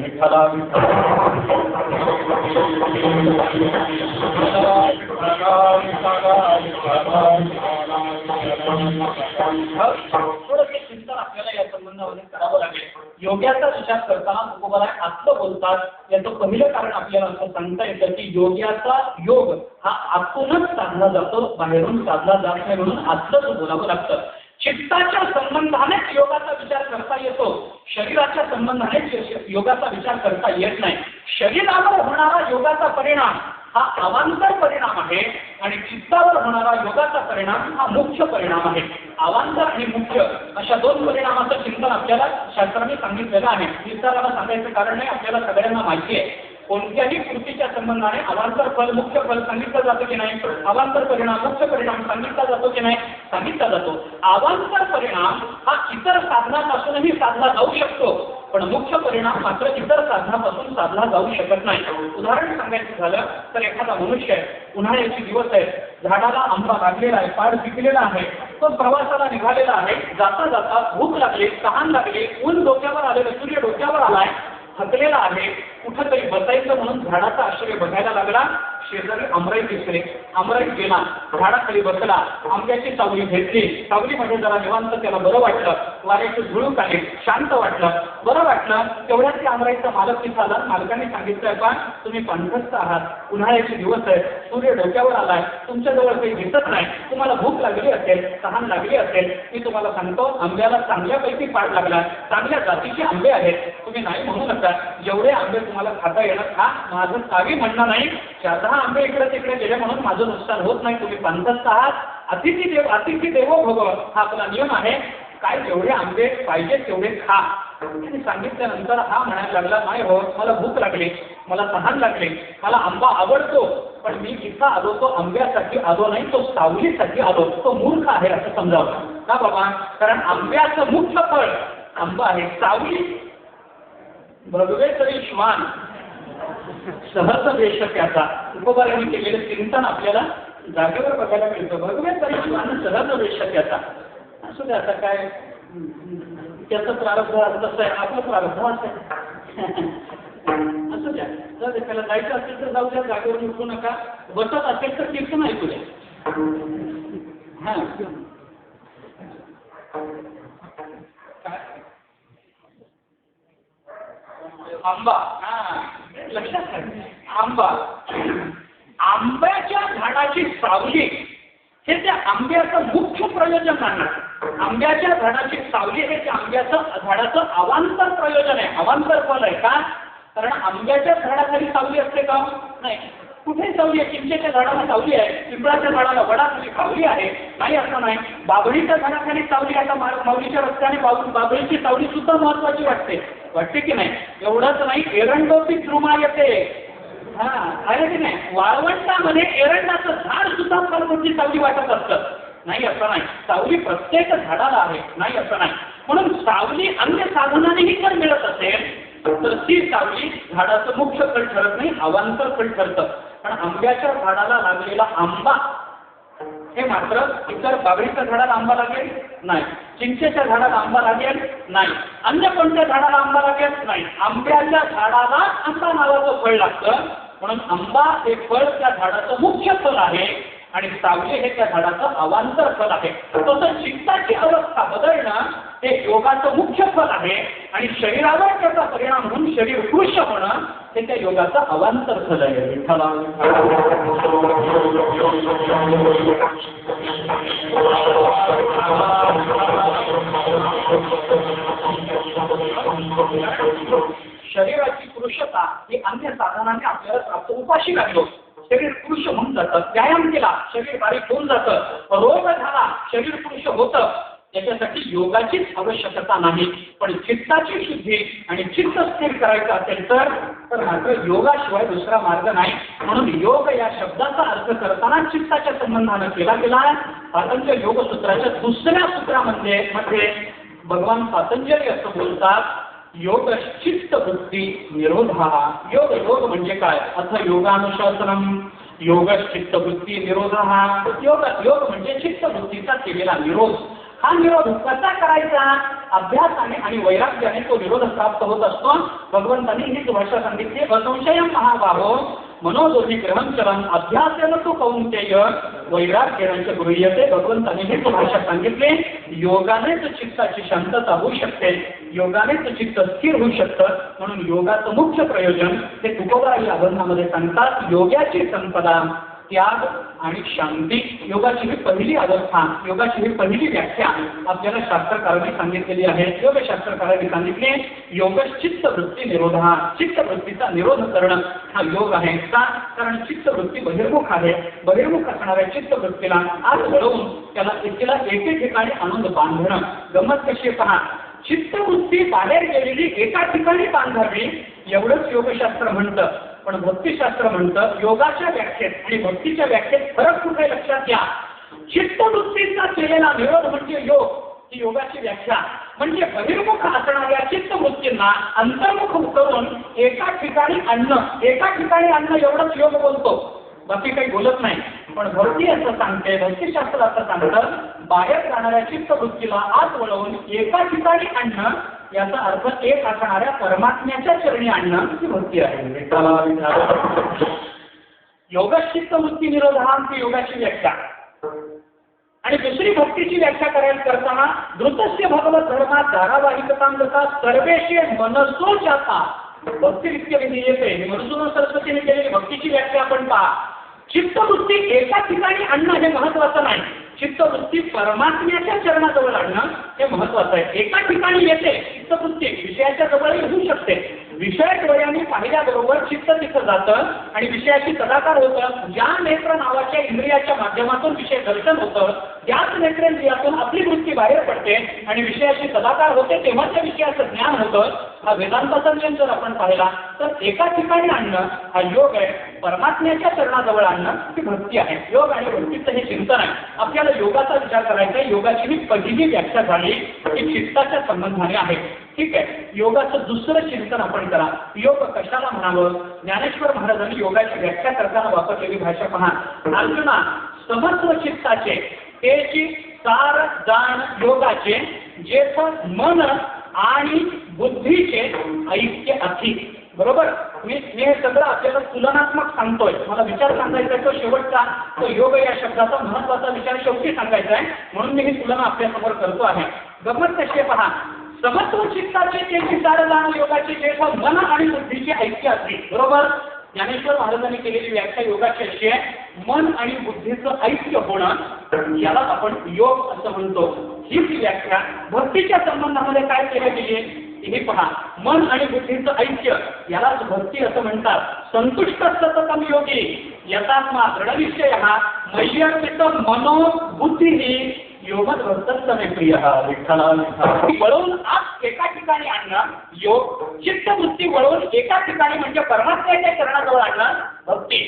थोडंसं चिंतन आपल्याला या संबंधामध्ये करावं लागेल. योग्याचा विचार करताना तुकोबाराय आतलं बोलतात. याचं पहिलं कारण आपल्याला असं सांगता येतं की योग्याचा योग हा आतूनच साधला जातो, बाहेरून साधला जात नाही, म्हणून आतलंच बोलावं लागतं. चित्ताच्या संबंधानेच योगाचा विचार करता येतो, शरीराच्या संबंधानेच योगाचा विचार करता येत नाही. शरीरावर होणारा योगाचा परिणाम हा अवांतर परिणाम आहे आणि चित्तावर होणारा योगाचा परिणाम हा मुख्य परिणाम आहे. अवांतर आणि मुख्य अशा दोन परिणामाचं चिंतन आपल्याला शास्त्राने सांगितलेलं आहे. विस्ताराला सांगायचं कारण नाही, आपल्याला सगळ्यांना माहिती आहे. कोणत्याही कृतीच्या संबंधाने अवांतर फल मुख्य फल सांगितलं जातं की नाही? अवांतर परिणाम मुख्य परिणाम सांगितला जातो की नाही? सांगितला जातो. अवांतर परिणाम हा इतर साधनापासूनही साधला जाऊ शकतो, पण मुख्य परिणाम मात्र इतर साधनापासून साधला जाऊ शकत नाही. उदाहरण सांगायचं झालं तर एखादा मनुष्य आहे, उन्हाळ्याचे दिवस आहेत, झाडाला आंबा लागलेला आहे, पाड पिकलेला आहे, तो प्रवासाला निघालेला आहे. जाता जाता भूक लागली, तहान लागली, ऊन डोक्यावर आलेलं, सूर्य डोक्यावर आलाय, थकलेला आहे, कुठंतरी बसायचं म्हणून झाडाचा आश्रय बघायला लागला. शेजारी आमराई दिसले, आमराई गेला, झाडाखाली बसला, आंब्याची सावली घेतली. सावलीमध्ये जरा निवांत त्याला बरं वाटलं, वाऱ्याची झुळूक आली, शांत वाटलं, बरं वाटलं. तेवढ्यात त्या आमराईचा मालक तिथं आला. मालकाने सांगितलं, का तुम्ही पाणथस्त आहात, उन्हाळ्याचे दिवस आहेत, सूर्य डोक्यावर आलाय, तुमच्याजवळ काही दिसत नाही, तुम्हाला भूक लागली असेल, तहान लागली असेल, मी तुम्हाला सांगतो आंब्याला चांगल्यापैकी पाड लागला, चांगल्या जातीचे आंबे आहेत, तुम्ही नाही म्हणू नका, जेवढे आंबे तुम्हाला खाता येणार हा माझं काही म्हणणं नाही. 4-10 आंबे इकडे तिकडे गेले म्हणून माझं नुकसान होत नाही. तुम्ही पाणथस्त आहात, अतिथी देवो भव हा आपला नियम आहे. काय जेवढे आंबे पाहिजे तेवढे खा. त्यांनी सांगितल्यानंतर हा म्हणायला लागला, नाही हो, मला भूक लागली, मला तहान लागली, मला आंबा आवडतो, पण मी इथं आलो तो आंब्यासाठी आलो नाही, तो सावलीसाठी आलो. तो मूर्ख आहे असं समजावं का बाबा? कारण आंब्याचं मुख्य फळ आंबा आहे. सावली भगवे तरी श्वान सहज देश त्याचा उपकाराने केलेलं चिंतन आपल्याला जागेवर बघायला मिळतं. भगवे तरी श्वान सहज देश त्याचा. असं आता काय त्याचं प्रारब्ध तसं आहे, आपलं प्रारब्ध असं आहे. असं द्या, जर त्याला जायचं असेल तर जाऊ द्या, जागेवर उठू नका. बसत असेल तर कीर्तन ऐकू द्या. हा आंबा, हा लक्षात ठेवा, आंबा, आंब्याच्या झाडाची सावली हे त्या आंब्याचं मुख्य प्रयोजन मानणार. आंब्याच्या झाडाची सावली हे त्या आंब्याचं झाडाचं अवांतर प्रयोजन आहे, अवांतर फल आहे. का? कारण आंब्याच्या झाडाखाली सावली असते का? नाही. कुठे सावली आहे? चिंचेच्या झाडाला सावली आहे, पिंपळाच्या झाडाला वडाखाली सावली आहे, नाही असं नाही. बाभळीच्या झाडाखाली सावली. आता माऊलीच्या रस्त्याने बाभळीची सावली सुद्धा महत्वाची वाटते की नाही? एवढंच नाही, एरंडोची द्रुमा येते. हा आहे की नाही? वाळवंटामध्ये एरंडाचं झाड सुद्धा फलवंती सावली वाटत असतं, नाही असं नाही. सावली प्रत्येक झाडाला आहे, नाही असं नाही. म्हणून सावली अन्य साधनानेही जर मिळत असेल तर ती सावली झाडाचं मुख्य फळ ठरत नाही, अवांतर फळ ठरतं. पण आंब्याच्या झाडाला लागलेला आंबा हे मात्र इतर बाभळीच्या झाडाला आंबा लागेल नाही, चिंचेच्या झाडाला आंबा लागेल नाही, अन्य कोणत्या झाडाला आंबा लागेल नाही. आंब्याच्या झाडाला आंबा नावाचं फळ लागतं. म्हणून आंबा हे फळ त्या झाडाचं मुख्य फळ आहे आणि सावली हे त्या झाडाचं अवांतर फल आहे. तसं चित्ताची अवस्था बदलणं हे योगाचं मुख्य फल आहे आणि शरीरावर त्याचा परिणाम म्हणून शरीर कृश होणं हे त्या योगाचं अवांतर फल आहे. शरीराची कृशता ही अन्य साधनाने आपल्याला प्राप्त उपाशी लागलो. शरीर पुरुष होऊन जातं, व्यायाम केला शरीर बारीक होऊन जातं, रोग झाला शरीर पुरुष होतं. त्याच्यासाठी योगाचीच आवश्यकता नाही, पण चित्ताची शुद्धी आणि चित्त स्थिर करायचं असेल तर मात्र योगाशिवाय दुसरा मार्ग नाही. म्हणून योग या शब्दाचा अर्थ करताना चित्ताच्या संबंधानं केला गेला. पातंजल योगसूत्राच्या दुसऱ्या सूत्रामध्ये भगवान पातंजली असं बोलतात, योग चित्तवृत्ती निरोधा. योग म्हणजे काय? अथ योगानुशासनम योग चित्तवृत्ती निरोधा. योग म्हणजे चित्तवृत्तीचा केलेला निरोध. हा निरोध कसा करायचा? अभ्यासाने आणि वैराग्याने तो निरोध प्राप्त होत असतो. भगवंतांनी हीच भाषा सांगितली, असंशयम महाबाहो मनोदोषी ग्रहणचरण अभ्यासेन तो कौंतेय वैराग्येन गृह्यते. भगवंतांनी हीच भाषा सांगितली. योगानेच चित्ताची शांतता होऊ शकते, योगानेच चित्त स्थिर होऊ शकतं. म्हणून योगाचं मुख्य प्रयोजन हे तुकोबा या अभंगामध्ये सांगतात, योगाची संपदा त्याग आणि शांती. योगाची ही पहिली अवस्था, योगाची ही पहिली व्याख्या आपल्याला शास्त्रकारांनी सांगितलेली आहे. योगशास्त्रकारांनी सांगितले, योग चित्तवृत्ती निरोधा. चित्तवृत्तीचा निरोध करणं हा योग आहे. का? कारण चित्तवृत्ती बहिर्मुख आहे. बहिर्मुख असणाऱ्या चित्तवृत्तीला आत वळवून तिला एके ठिकाणी आणून बांधणं. गमत कशी पहा, चित्तवृत्ती बाहेर गेलेली एका ठिकाणी बांधावी एवढंच योगशास्त्र म्हणतं. पण भक्तिशास्त्र म्हणतं योगाच्या व्याख्येत आणि भक्तीच्या व्याख्येत फरक कुठे लक्षात घ्या. चित्तवृत्तीचा केलेला निरोध म्हणजे योग, ही योगाची व्याख्या. म्हणजे बहिर्मुख असणाऱ्या चित्तवृत्तींना अंतर्मुख करून एका ठिकाणी आणणं एवढंच योग बोलतो, बाकी काही बोलत नाही. पण भक्ती असं सांगते, भक्तिशास्त्र असं सांगतं, बाहेर जाणाऱ्या चित्तवृत्तीला आत वळवून एका ठिकाणी आणणं याचा अर्थ एक असणाऱ्या परमात्म्याच्या चरणी आणणं ही भक्ती आहे. योगचित्त वृत्ती निरोधांती योगाची व्याख्या आणि दुसरी भक्तीची व्याख्या करायला करताना द्रुतस्य भगवत धर्मात धारावाहिकतां जसा सर्वेशे मनसो जाता भक्तिरित्य विधी येते. मधुसूदन सरस्वतीने केलेली भक्तीची व्याख्या आपण पहा. चित्तवृत्ती एका ठिकाणी आणणं हे महत्वाचं नाही, चित्तवृत्ती परमात्म्याच्या चरणाजवळ आणणं हे महत्वाचं आहे. एका ठिकाणी येते चित्तवृत्ती विषयाच्या जवळ येऊ शकते. विषय डोळ्याने पाहिल्याबरोबर चित्त तिथं जातं आणि विषयाची तदाकार होतं. ज्या नेत्र नावाच्या इंद्रियाच्या माध्यमातून विषय दर्शन होतं त्याच नेत्रेंद्रियातून आपली वृत्ती बाहेर पडते आणि विषयाची तदाकार होते, तेव्हा त्या विषयाचं ज्ञान होतं. हा वेदांताचा नियम जर आपण पाहिला तर एका ठिकाणी आणणं हा योग आहे, परमात्म्याच्या चरणाजवळ आणणं ही भक्ती आहे. योग आणि भक्तीचं हे चिंतन आहे. आपल्याला योगाचा विचार करायचा आहे. योगाची ही पहिली व्याख्या झाली की चित्ताच्या संबंधाने आहे. ठीक आहे, योगाचं दुसरं चिंतन आपण करा. योग कशाला म्हणावं? ज्ञानेश्वर महाराजांनी योगाची व्याख्या करताना वापरलेली भाषा पहा. अर्जुना, समत्व चित्ताचे तेची सार जाण योगाचे जेथं मन आणि बुद्धीचे ऐक्य अधिक. बरोबर, मी हे सगळं आपल्याला तुलनात्मक सांगतोय. मला विचार सांगायचा आहे तो शेवटचा, तो योग या शब्दाचा महत्वाचा विचार शेवटी सांगायचा आहे, म्हणून मी ही तुलना आपल्यासमोर करतो आहे. गमत कशी पहा. समत्व चित्ताचे तेची सार जाण योगाचे जेथं मन आणि बुद्धीचे ऐक्य असते. बरोबर, ज्ञानेश्वर महाराजांनी केलेली व्याख्या योगाची अशी आहे, मन आणि बुद्धीचं ऐक्य होणं याला आपण योग असं म्हणतो. हीच व्याख्या भक्तीच्या संबंधामध्ये काय केली गेली हे पहा. मन आणि बुद्धीचं ऐक्य यालाच भक्ती असं म्हणतात. संतुष्ट सततम योगी यथात्मा दृढनिश्चय हा मय्यर्पित मनोबुद्धी योगद्वस्तमे प्रिय. विठ्ठला वळवून आज एका ठिकाणी आणणं योग, चित्तवृत्ती वळवून एका ठिकाणी म्हणजे परमात्म्याच्या चरणाजवळ आणणं भक्ती.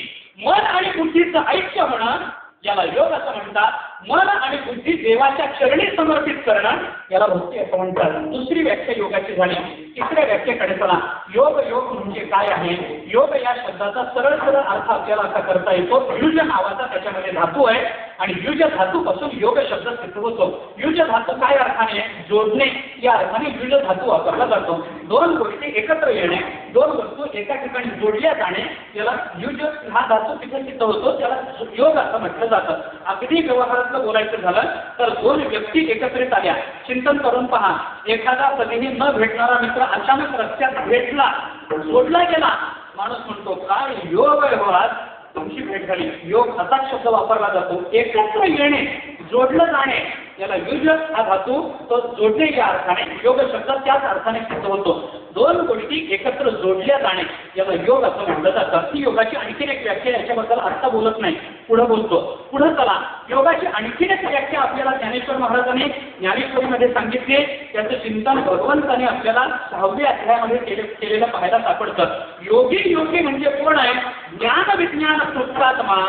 मन आणि बुद्धीचं ऐक्य होणं याला योग असं म्हणतात. मन आणि बुद्धी देवाच्या चरणी समर्पित करणं याला भक्ती असं म्हणतात. दुसरी व्याख्या योगाची झाली. तिसऱ्या व्याख्येकडे चला. योग योग म्हणजे काय आहे? योग या शब्दाचा सरळ सरळ अर्थ आपल्याला असा करता येतो. युज नावाचा त्याच्यामध्ये धातू आहे आणि युज धातूपासून योग शब्द सिद्ध होतो. युज धातू काय अर्थाने? जोडणे या अर्थाने युज धातू वापरला जातो. दोन गोष्टी एकत्र येणे, दोन वस्तू एका ठिकाणी जोडल्या जाणे याला युज हा धातू तिथे सिद्ध होतो, त्याला योग असं म्हटलं जातं. अगदी व्यवहारातलं बोलायचं झालं तर दोन व्यक्ती एकत्रित आल्या. चिंतन करून पहा. एखादा कधीही न भेटणारा मित्र अचानक रस्त्यात भेटला, जोडला गेला. माणूस म्हणतो काय योग आहे हो, आज तुमची भेट झाली. योग असाच शब्द वापरला जातो. एकत्र येणे, जोडलं जाणे याला युज हा धातू तो जोडणे या अर्थाने, योग शब्द त्याच अर्थाने सिद्ध होतो. दोन गोष्टी एकत्र जोडल्या जाणे याला योग असं म्हटलं जातं. ती योगाची आणखीन एक व्याख्या, याच्याबद्दल आता बोलत नाही, पुढे बोलतो. पुढे चला. योगाची आणखीन एक व्याख्या आपल्याला ज्ञानेश्वर महाराजांनी ज्ञानेश्वरीमध्ये सांगितली. त्याचं चिंतन भगवंताने आपल्याला 6व्या अध्यायामध्ये केलेलं पाहायला सापडतं. योगी योगी म्हणजे कोण आहे? ज्ञान विज्ञान सुप्तात्मा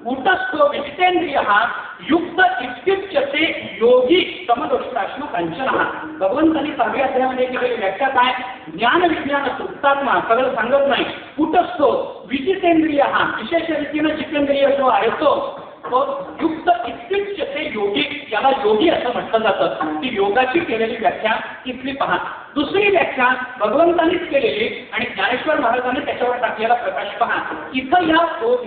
कूटस्थो विजितेंद्रिय युक्त इत्युच्यते योगी समदोषाश्म कांचन. भगवंतांनी 6व्या अध्यायामध्ये केलेली व्याख्या काय? ज्ञान विज्ञान सुप्तात्मा, सगळं सांगत नाही. कूटस्थो विजितेंद्रिय विशेष रीतीनं जितेंद्रिय जो आहे तो युक्त इत्युच्यते योगी, याला योगी असं म्हटलं जातं. ती योगाची केलेली व्याख्या इथली पहा. दुसरी व्याख्या भगवंतांनीच केलेली आणि ज्ञानेश्वर महाराजांनी त्याच्यावर टाकलेला प्रकाश पहा. इथं या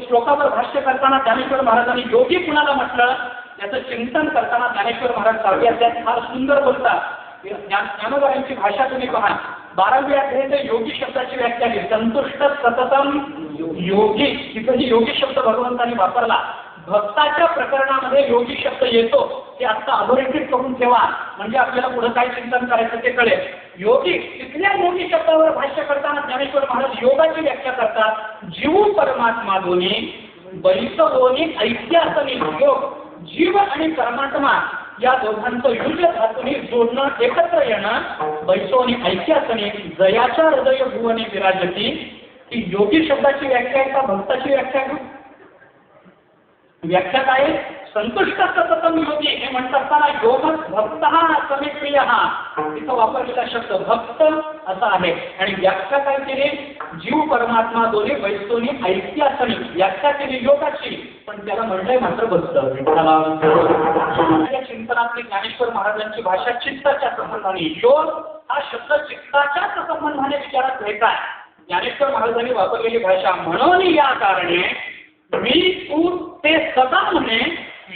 श्लोकावर भाष्य करताना ज्ञानेश्वर महाराजांनी योगी कुणाला म्हटलं याचं चिंतन करताना ज्ञानेश्वर महाराज 6व्या अध्यायात फार सुंदर बोलतात. ज्ञानोबांची भाषा तुम्ही पहा. 12व्या अध्यायात योगी शब्दाची व्याख्या आहे. संतुष्ट सततम योगी, तिथं योगी शब्द भगवंतांनी वापरला. भक्ताच्या प्रकरणामध्ये योगी शब्द येतो, ते आता अधोरेखित करून ठेवा म्हणजे आपल्याला पुढे काय चिंतन करायचं ते कळेल. योगी, तिथल्या योगी शब्दावर भाष्य करताना ज्ञानेश्वर महाराज योगाची व्याख्या करतात. जीव परमात्मा दोन्ही बैसवोनी ऐक्यासनी योग, जीव आणि परमात्मा या दोघांचं युज धातूने जोडणं, एकत्र येणं, बैसवोनी ऐक्यासनी जयाच्या हृदय भुवने विराजती. ही योगी शब्दाची व्याख्या आहे का भक्ताची व्याख्या आहे? व्याख्या काय? संतुष्ट सततम योगी हे म्हणत असताना योग भक्त हा समेप्रिय हा तिथं वापरलेला शब्द भक्त असा आहे. आणि व्याख्या काय केली? जीव परमात्मा दोन्ही वैस्तोनी ऐक्यासनी व्याख्या केली योगाची, पण त्याला म्हणलंय मात्र बसतं. या चिंतनातली ज्ञानेश्वर महाराजांची भाषा चित्ताच्या संबंधाने, योग हा शब्द चित्ताच्याच संबंधाने विचारात घ्यायचा. ज्ञानेश्वर महाराजांनी वापरलेली भाषा, म्हणून या कारणे मी तू ते सदा म्हणे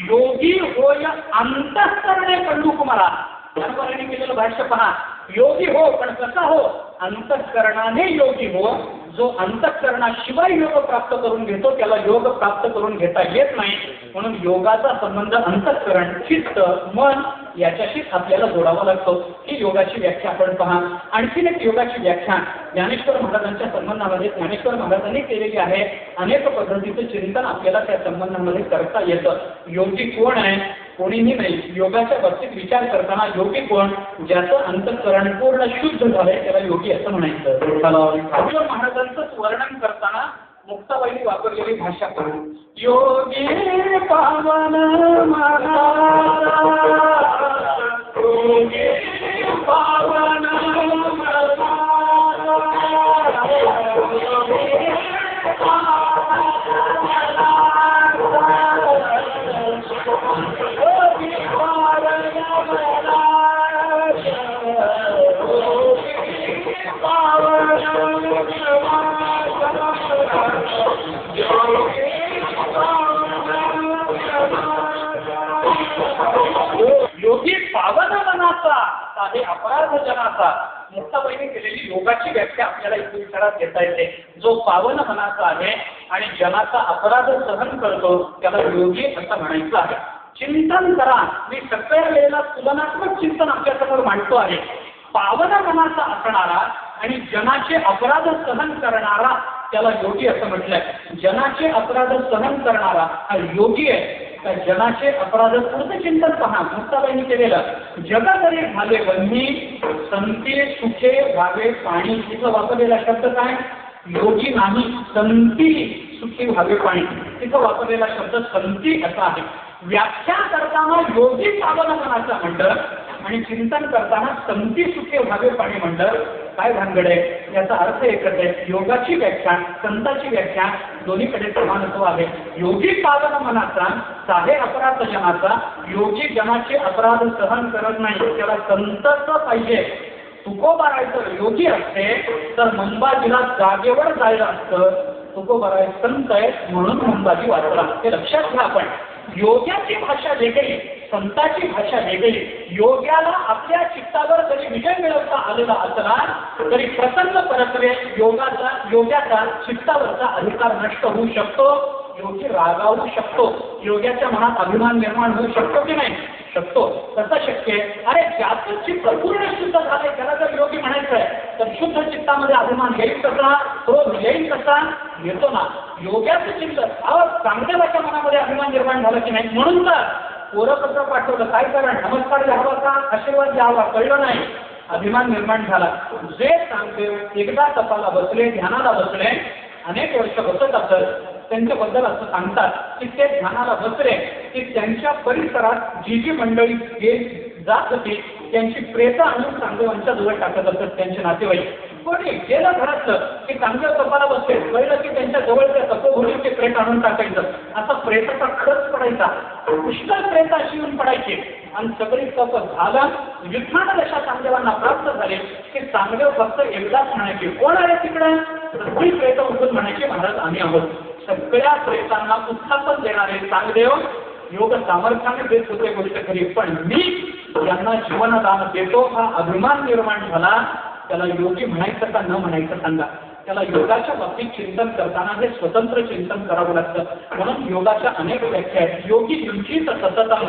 योगी होय अंतःकरणे कळू मला. ज्ञानोबांनी केलेलं भाष्य पहा, योगी हो पण कसा हो, अंतःकरणाने योगी हो. जो अंतःकरणाशिवाय योग प्राप्त करून घेतो त्याला योग प्राप्त करून घेता येत नाही. म्हणून योगाचा संबंध अंतःकरण, चित्त, मन याच्याशीच आपल्याला जोडावा लागतो. ही योगाची व्याख्या आपण पहा. आणखीन एक योगाची व्याख्या ज्ञानेश्वर महाराजांच्या संबंधामध्ये ज्ञानेश्वर महाराजांनी केलेली आहे. अनेक पद्धतीचं चिंतन आपल्याला त्या संबंधामध्ये करता येतं. योगी कोण आहे? कोणीही नाही. योगाच्या बाबतीत विचार करताना योगी कोण? ज्याचं अंतःकरण पूर्ण शुद्ध झालंय त्याला योगी असं म्हणायचं. महाराजांचं वर्णन करताना मुक्ताबाईंनी वापरलेली भाषा करू, योगी पावन योगी पावन योगी पावन मनाचा आहे अपराध जनाचा. मुक्ताबाईंनी केलेली योगाची व्याख्या आपल्याला इथे विचारात घेता येते. जो पावन मनाचा आहे आणि जनाचा अपराध सहन करतो त्याला योगी असं म्हणायचं आहे. चिंतन करा. मी सगळ्या वेळेला तुलनात्मक चिंतन आमच्यासमोर मांडतो आहे. पावन मनाचा असणारा आणि जनाचे अपराध सहन करणारा त्याला योगी असं म्हटलंय. जनाचे अपराध सहन करणारा हा योगी आहे. त्या जनाचे अपराध पुढचं चिंतन पहा. मुक्ताबाईंनी केलेलं, जग जरी झाले वन्ही संती सुखे व्हावे पाणी. तिथं वापरलेला शब्द काय? योगी नाही, संती सुखी व्हावे पाणी. तिथं वापरलेला शब्द संती असा आहे. व्याख्या करताना योगी पावन मनाचा म्हणलं आणि चिंतन करताना संती सुखे व्हावे पाणी म्हणलं. काय भानगड आहे? याचा अर्थ एकच आहे. योगाची व्याख्या, संताची व्याख्या दोन्हीकडे समानत्व आहे. योगी पावन मनाचा, साधे अपराध जनाचा. योगी जनाचे अपराध सहन करत नाही त्याला संतच पाहिजे. तुकोबारायचं योगी असते तर मंबाजीला जागेवर जायला असतं. तुकोबाराय संत आहे म्हणून मंबाजी वाचला. हे लक्षात घ्या. आपण योग्याची भाषा वेगळी, संताची भाषा वेगळी. योग्याला आपल्या चित्तावर जरी विजय मिळवता आलेला असला तरी प्रसन्न परत्वे योग्याचा चित्तावरचा अधिकार नष्ट होऊ शकतो. योगी रागावू शकतो. योग्याच्या मनात अभिमान निर्माण होऊ शकतो की नाही? शकतो. कसं शक्य आहे? अरे ज्याचं चित्त पूर्ण शुद्ध झालंय त्याला जर योगी म्हणायचं आहे तर शुद्ध चित्तामध्ये अभिमान येईल कसा? क्रोध येईल कसा? येतो ना. योग्याचं चिंतन चांगदेवाच्या मनामध्ये अभिमान निर्माण झाला की नाही? म्हणून तर पोरपत्र पाठवलं. काय कारण? नमस्कार घ्यावा का आशीर्वाद घ्यावा? कळलं नाही. अभिमान निर्माण झाला. जे चांगदेव एकदा तपाला बसले, ध्यानाला बसले, अनेक वर्ष बसत असत, त्यांच्याबद्दल असं सांगतात की ते ध्यानाला बसले की त्यांच्या परिसरात जी जी मंडळी जात होती त्यांची प्रेतं आणून चांगदेवांच्या जवळ टाकत असत त्यांचे नातेवाईक. कोणी गेलं घरातलं की चांगदेव तपाला बसले, कळलं की त्यांच्या जवळच्या तपोभूमीचे प्रेत आणून टाकायचं. असा प्रेताचा खर्च पडायचा. पुष्कळ प्रेत अशी येऊन पडायची आणि सगळी तप झाला. युद्धान दशा चांगदेवांना प्राप्त झाले की चांगदेव फक्त एकदाच म्हणायचे, कोण आहे तिकडे? सगळी प्रेत उठून म्हणायचे, महाराज आम्ही आहोत. सगळ्या प्रेतांना उत्थापन देणारे चांगदेव योग सामर्थ्याने देत होते गोष्ट खरी, पण मी यांना जीवनदान देतो हा अभिमान निर्माण झाला. त्याला योगी म्हणायचं का न म्हणायचं सांगा. त्याला योगाच्या बाबतीत चिंतन करताना हे स्वतंत्र चिंतन करावं लागतं. म्हणून योगाच्या अनेक व्याख्या आहेत. योगी तुमचीच सततम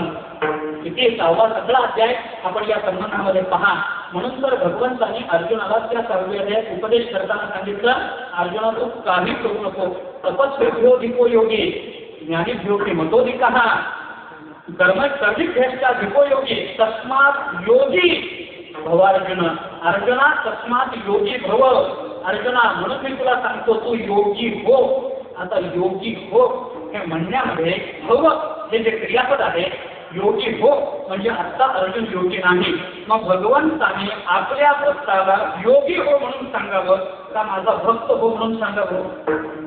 इथे 6वा सगळा अध्याय आपण या संबंधामध्ये पहा. म्हणून तर भगवंतांनी अर्जुनाला त्या सर्वेमध्ये उपदेश करताना सांगितलं, अर्जुना तू काही करू नको. तपस्विभ्यो धिको योगी ज्ञानीभ्यो मतोधिक कर्मकर्मिभ्यश्च धिको योगी तस्मात् योगी भव अर्जुन. अर्जुना तस्मात योगी भव. अर्जुना म्हणून मी तुला सांगतो तू योगी हो. आता योगी हो हे म्हणण्यामध्ये भव हे जे क्रियापद आहे योगी हो म्हणजे आता अर्जुन योगी नाही, मग भगवंताने आपल्या भक्ताला योगी हो म्हणून सांगावं का माझा भक्त हो म्हणून सांगावं?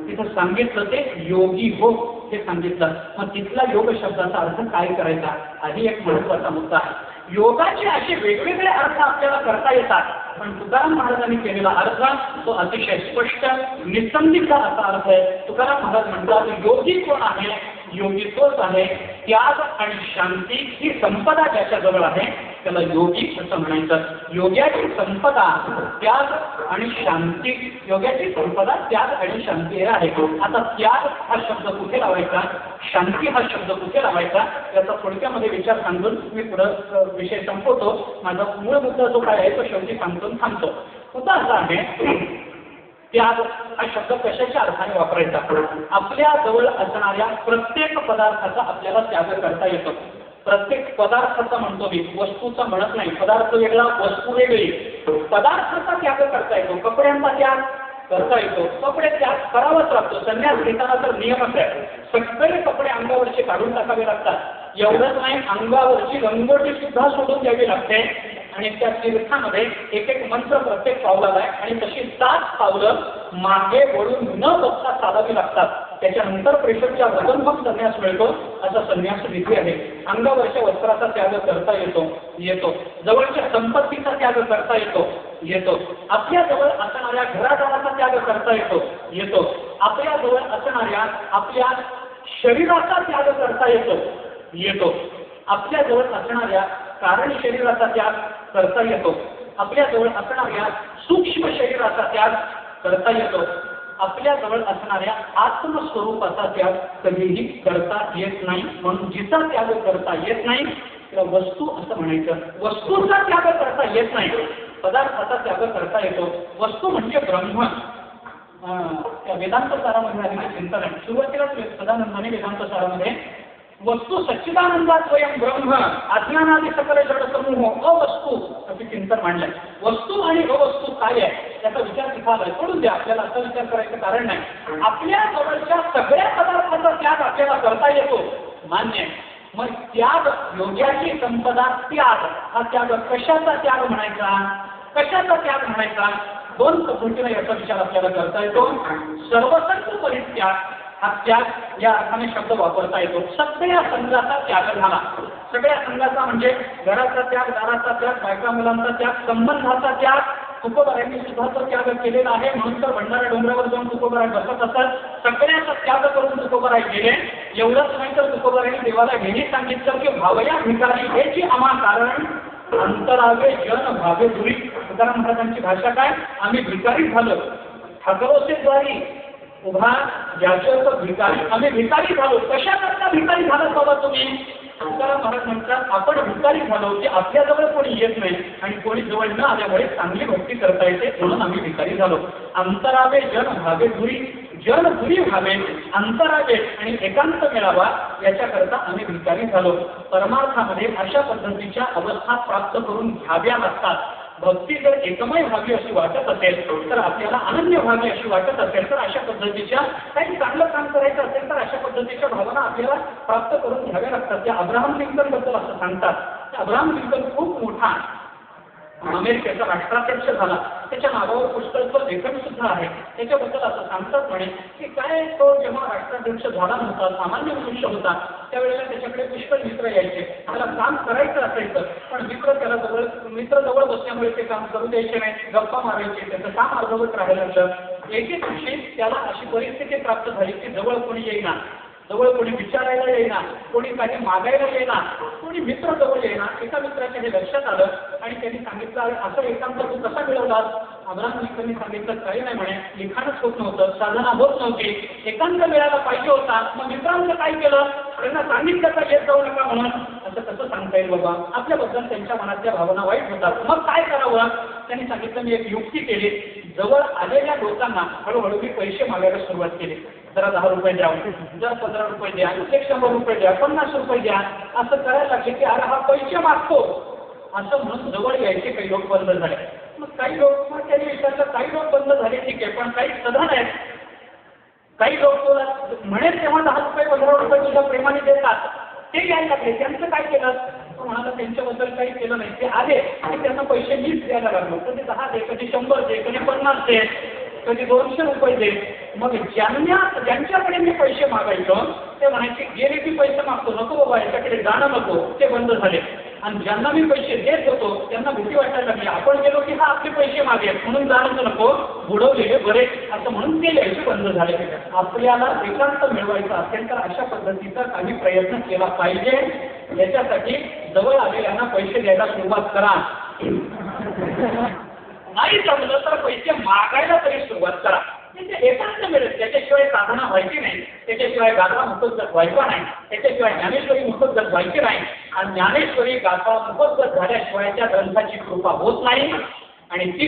तिथं सांगितलं ते योगी हो हे सांगितलं. मग तिथला योग शब्दाचा अर्थ काय करायचा हाही एक महत्वाचा मुद्दा आहे. योगाचे असे वेगवेगळे अर्थ आपल्याला करता येतात, पण तुकाराम महाराजांनी केलेला अर्थ तो अतिशय स्पष्ट निसंदिग्ध असा अर्थ आहे. तुकाराम महाराज म्हणतात योगी कोण आहे? योगी तोच आहे त्याग आणि शांती ही संपदा ज्याच्याजवळ आहे त्याला योगी असं म्हणायचं. योग्याची संपदा त्याग आणि शांती, योग्याची संपदा त्याग आणि शांती हे आहे. आता त्याग हा शब्द कुठे लावायचा, शांती हा शब्द कुठे लावायचा याचा थोडक्यामध्ये विचार सांगून मी पुढं विषय संपवतो. माझा मूळ मुद्दा जो काय आहे तो शेवटी सांगून थांबतो. मुद्दा असा आहे त्याग हा शब्द कशाच्या अर्थाने वापरायचा? आपल्या जवळ असणाऱ्या प्रत्येक पदार्थाचा आपल्याला त्याग करता येतो. प्रत्येक पदार्थाचा म्हणतो मी, वस्तूचा म्हणत नाही. पदार्थ वेगळा वस्तू वेगळी. पदार्थाचा त्याग करता येतो, कपड्यांचा त्याग करता येतो. कपडे त्याग करावाच लागतो. संन्यास घेताना तर नियमच आहे, सगळे कपडे अंगावरचे काढून टाकावे लागतात. एवढंच नाही, अंगावरची रंगोटी सुद्धा सोडून द्यावी लागते. आणि त्या तीर्थामध्ये एक एक मंत्र प्रत्येक पावलाला आहे आणि तशी 7 पावलं मागे वळून न बघता चालावी लागतात. त्याच्यानंतर प्रेशरच्या वजन मग संन्यास मिळतो. असा संन्यास विधी आहे. अंगावरच्या वस्त्राचा त्याग करता येतो. जवळच्या संपत्तीचा त्याग करता येतो. आपल्या जवळ असणाऱ्या घरादाराचा त्याग करता येतो. आपल्या जवळ असणाऱ्या आपल्या शरीराचा त्याग करता येतो. आपल्या जवळ असणाऱ्या कारण शरीराचा त्याग करता येतो. आपल्या जवळ असणाऱ्या सूक्ष्म शरीराचा त्याग करता येतो. आपल्या जवळ असणाऱ्या आत्मस्वरूपाचा त्याग कधीही करता येत नाही. म्हणून जिचा त्याग करता येत नाही त्याला वस्तू असं म्हणायचं. वस्तूचा त्याग करता येत नाही, पदार्थाचा त्याग करता येतो. वस्तू म्हणजे ब्रह्म. त्या वेदांत सारामध्ये आलेले चिंतन आहे. सुरुवातीलाच सदानंदाने वेदांत सारामध्ये वस्तू सच्चिदानंदा स्वयं ब्रह्म अज्ञानादि सकल जड समूह अवस्तू असे चिंतन मांडलंय. वस्तू आणि अवस्तू काय आहे त्याचा विचार तिथं सोडून द्या. आपल्याला असा विचार करायचं कारण नाही. आपल्या जवळच्या सगळ्या पदार्थाचा त्याग आपल्याला करता येतो, मान्य आहे. मग त्याग योग्याची संपदा त्याग हा त्याग कशाचा त्याग म्हणायचा? कशाचा त्याग म्हणायचा? 2 पद्धतीने याचा विचार आपल्याला करता येतो. सर्वसर्व परित्याग हा त्याग या अर्थाने शब्द वापरता येतो. सगळ्या संघाचा त्याग झाला. सगळ्या संघाचा म्हणजे घराचा त्याग, दाराचा त्याग, बायका मुलांचा त्याग, संबंधाचा त्याग. तुकोबारायांनी सुद्धा तो त्याग केलेला आहे. म्हणून तर भंडारा डोंगरावर जाऊन तुकोबाराय बसत असतात. सगळ्याचा त्याग करून तुकोबाराय गेले. एवढंच नाही तर तुकोबारायांनी देवाला हेही सांगितलं की भावया भिकारी हेची आम्हा कारण अंतरावे जन भावे दुरी. तुकाराम महाराजांची भाषा काय? आम्ही भिकारी झालो. ठाकरोसे द्वारी उभा ज्याच्या भिकारी, आम्ही भिकारी झालो. कशा करता भिकारी झालात बाबा तुम्ही? तुकाराम महाराज म्हणतात आपण भिकारी झालो की आपल्याजवळ कोणी येत नाही आणि कोणी जवळ न आल्यामुळे चांगली भक्ती करता येते म्हणून आम्ही भिकारी झालो. अंतरावे जन भावे दुरी, जन दुरी व्हावे, अंतरावे आणि एकांत मिळावा याच्याकरता आम्ही भिकारी झालो. परमार्थामध्ये अशा पद्धतीच्या अवस्था प्राप्त करून घ्याव्या लागतात. भक्ती जर एकमय व्हावी अशी वाटत असेल तर आपल्याला अनन्य व्हावी अशी वाटत असेल तर अशा पद्धतीच्या काही चांगलं काम करायचं असेल तर अशा पद्धतीच्या भावना आपल्याला प्राप्त करून घ्याव्या लागतात. त्या अब्राहम लिंकन बद्दल असं सांगतात. अब्राहम लिंकन खूप मोठा अमेरिकेचा राष्ट्राध्यक्ष झाला. त्याच्या नावावर पुष्कळचं लेखन सुद्धा आहे. त्याच्याबद्दल असं सांगतात म्हणे की काय तो जेव्हा राष्ट्राध्यक्ष झाला नव्हता, सामान्य मनुष्य होता, त्यावेळेला त्याच्याकडे पुष्कळ मित्र यायचे. त्याला काम करायचं असायचं पण मित्र जवळ बसल्यामुळे ते काम करू द्यायचे नाही, गप्पा मारायचे, त्याचं काम अर्धवट राहायला लागलं. एके दिवशी त्याला अशी परिस्थिती प्राप्त झाली की जवळ कोणी येईना, जवळ कोणी विचारायला येईना, कोणी काही मागायला येईना, कोणी मित्र जवळ येईना. एका मित्राच्या हे लक्षात आलं आणि त्यांनी सांगितलं अरे असं एकांत तू कसा मिळवलास? अब्राहम लिंकननी सांगितलं काही नाही म्हणे, लिखाणच होत नव्हतं, साधना होत नव्हती, एकांत मिळायला पाहिजे होता. मग मित्रांचं काय केलं? त्यांना सांगितलं का येत जाऊ नका म्हणून. असं कसं सांगता येईल बाबा? आपल्याबद्दल त्यांच्या मनातल्या भावना वाईट होतात. मग काय करावं? त्यांनी सांगितलं मी एक युक्ती केली. जवळ आलेल्या लोकांना हळूहळू मी पैसे मागायला सुरुवात केली. जरा 10 रुपये द्या, जरा 15 रुपये द्या, 100 रुपये द्या, 50 रुपये द्या. असं करायला लागले की अरे हा पैसे मागतो असं म्हणून जवळ यायचे काही लोक बंद झाले. मग काही लोक मग त्यांनी विचारलं काही लोक बंद झाले ठीक आहे पण काही सधन आहेत. काही लोक म्हणेल तेव्हा 10 रुपये 15 रुपये तुझ्या प्रेमाने देतात. ते घ्यायला लागले. त्यांचं काय केलं? तो म्हणाला त्यांच्याबद्दल काही केलं नाही. ते आले आणि त्यांना पैसे मीच द्यायला लागलो. कधी 10 दे, कधी 100 दे, कधी 50 दे, कधी 200 रुपये दे. मग ज्यांच्याकडे मी पैसे मागायचो ते म्हणायचे गेले की पैसे मागतो, नको बाबा याच्याकडे जाणं नको, ते बंद झाले. आणि ज्यांना मी पैसे देत होतो त्यांना भीती वाटायला लागली, आपण गेलो की हा आपले पैसे मागेल म्हणून जाणं नको, बुडवलेले बरे असं म्हणून ते यायचे बंद झाले. आपल्याला एकांत मिळवायचा असेल तर अशा पद्धतीचा काही प्रयत्न केला पाहिजे. याच्यासाठी जवळ आलेल्यांना पैसे द्यायला सुरुवात करा. नाही जमलं तर पैसे मागायला तरी सुरुवात करा. म्हणजे एकांत मिळेल. त्याच्याशिवाय साधना व्हायची नाही, त्याच्याशिवाय गाथा मुखोद्गत व्हायचा नाही, त्याच्याशिवाय ज्ञानेश्वरी मुखोद्गत व्हायची नाही. आणि ज्ञानेश्वरी गाथा मुखोद्गत झाल्याशिवाय त्या ग्रंथाची कृपा होत नाही. आणि ती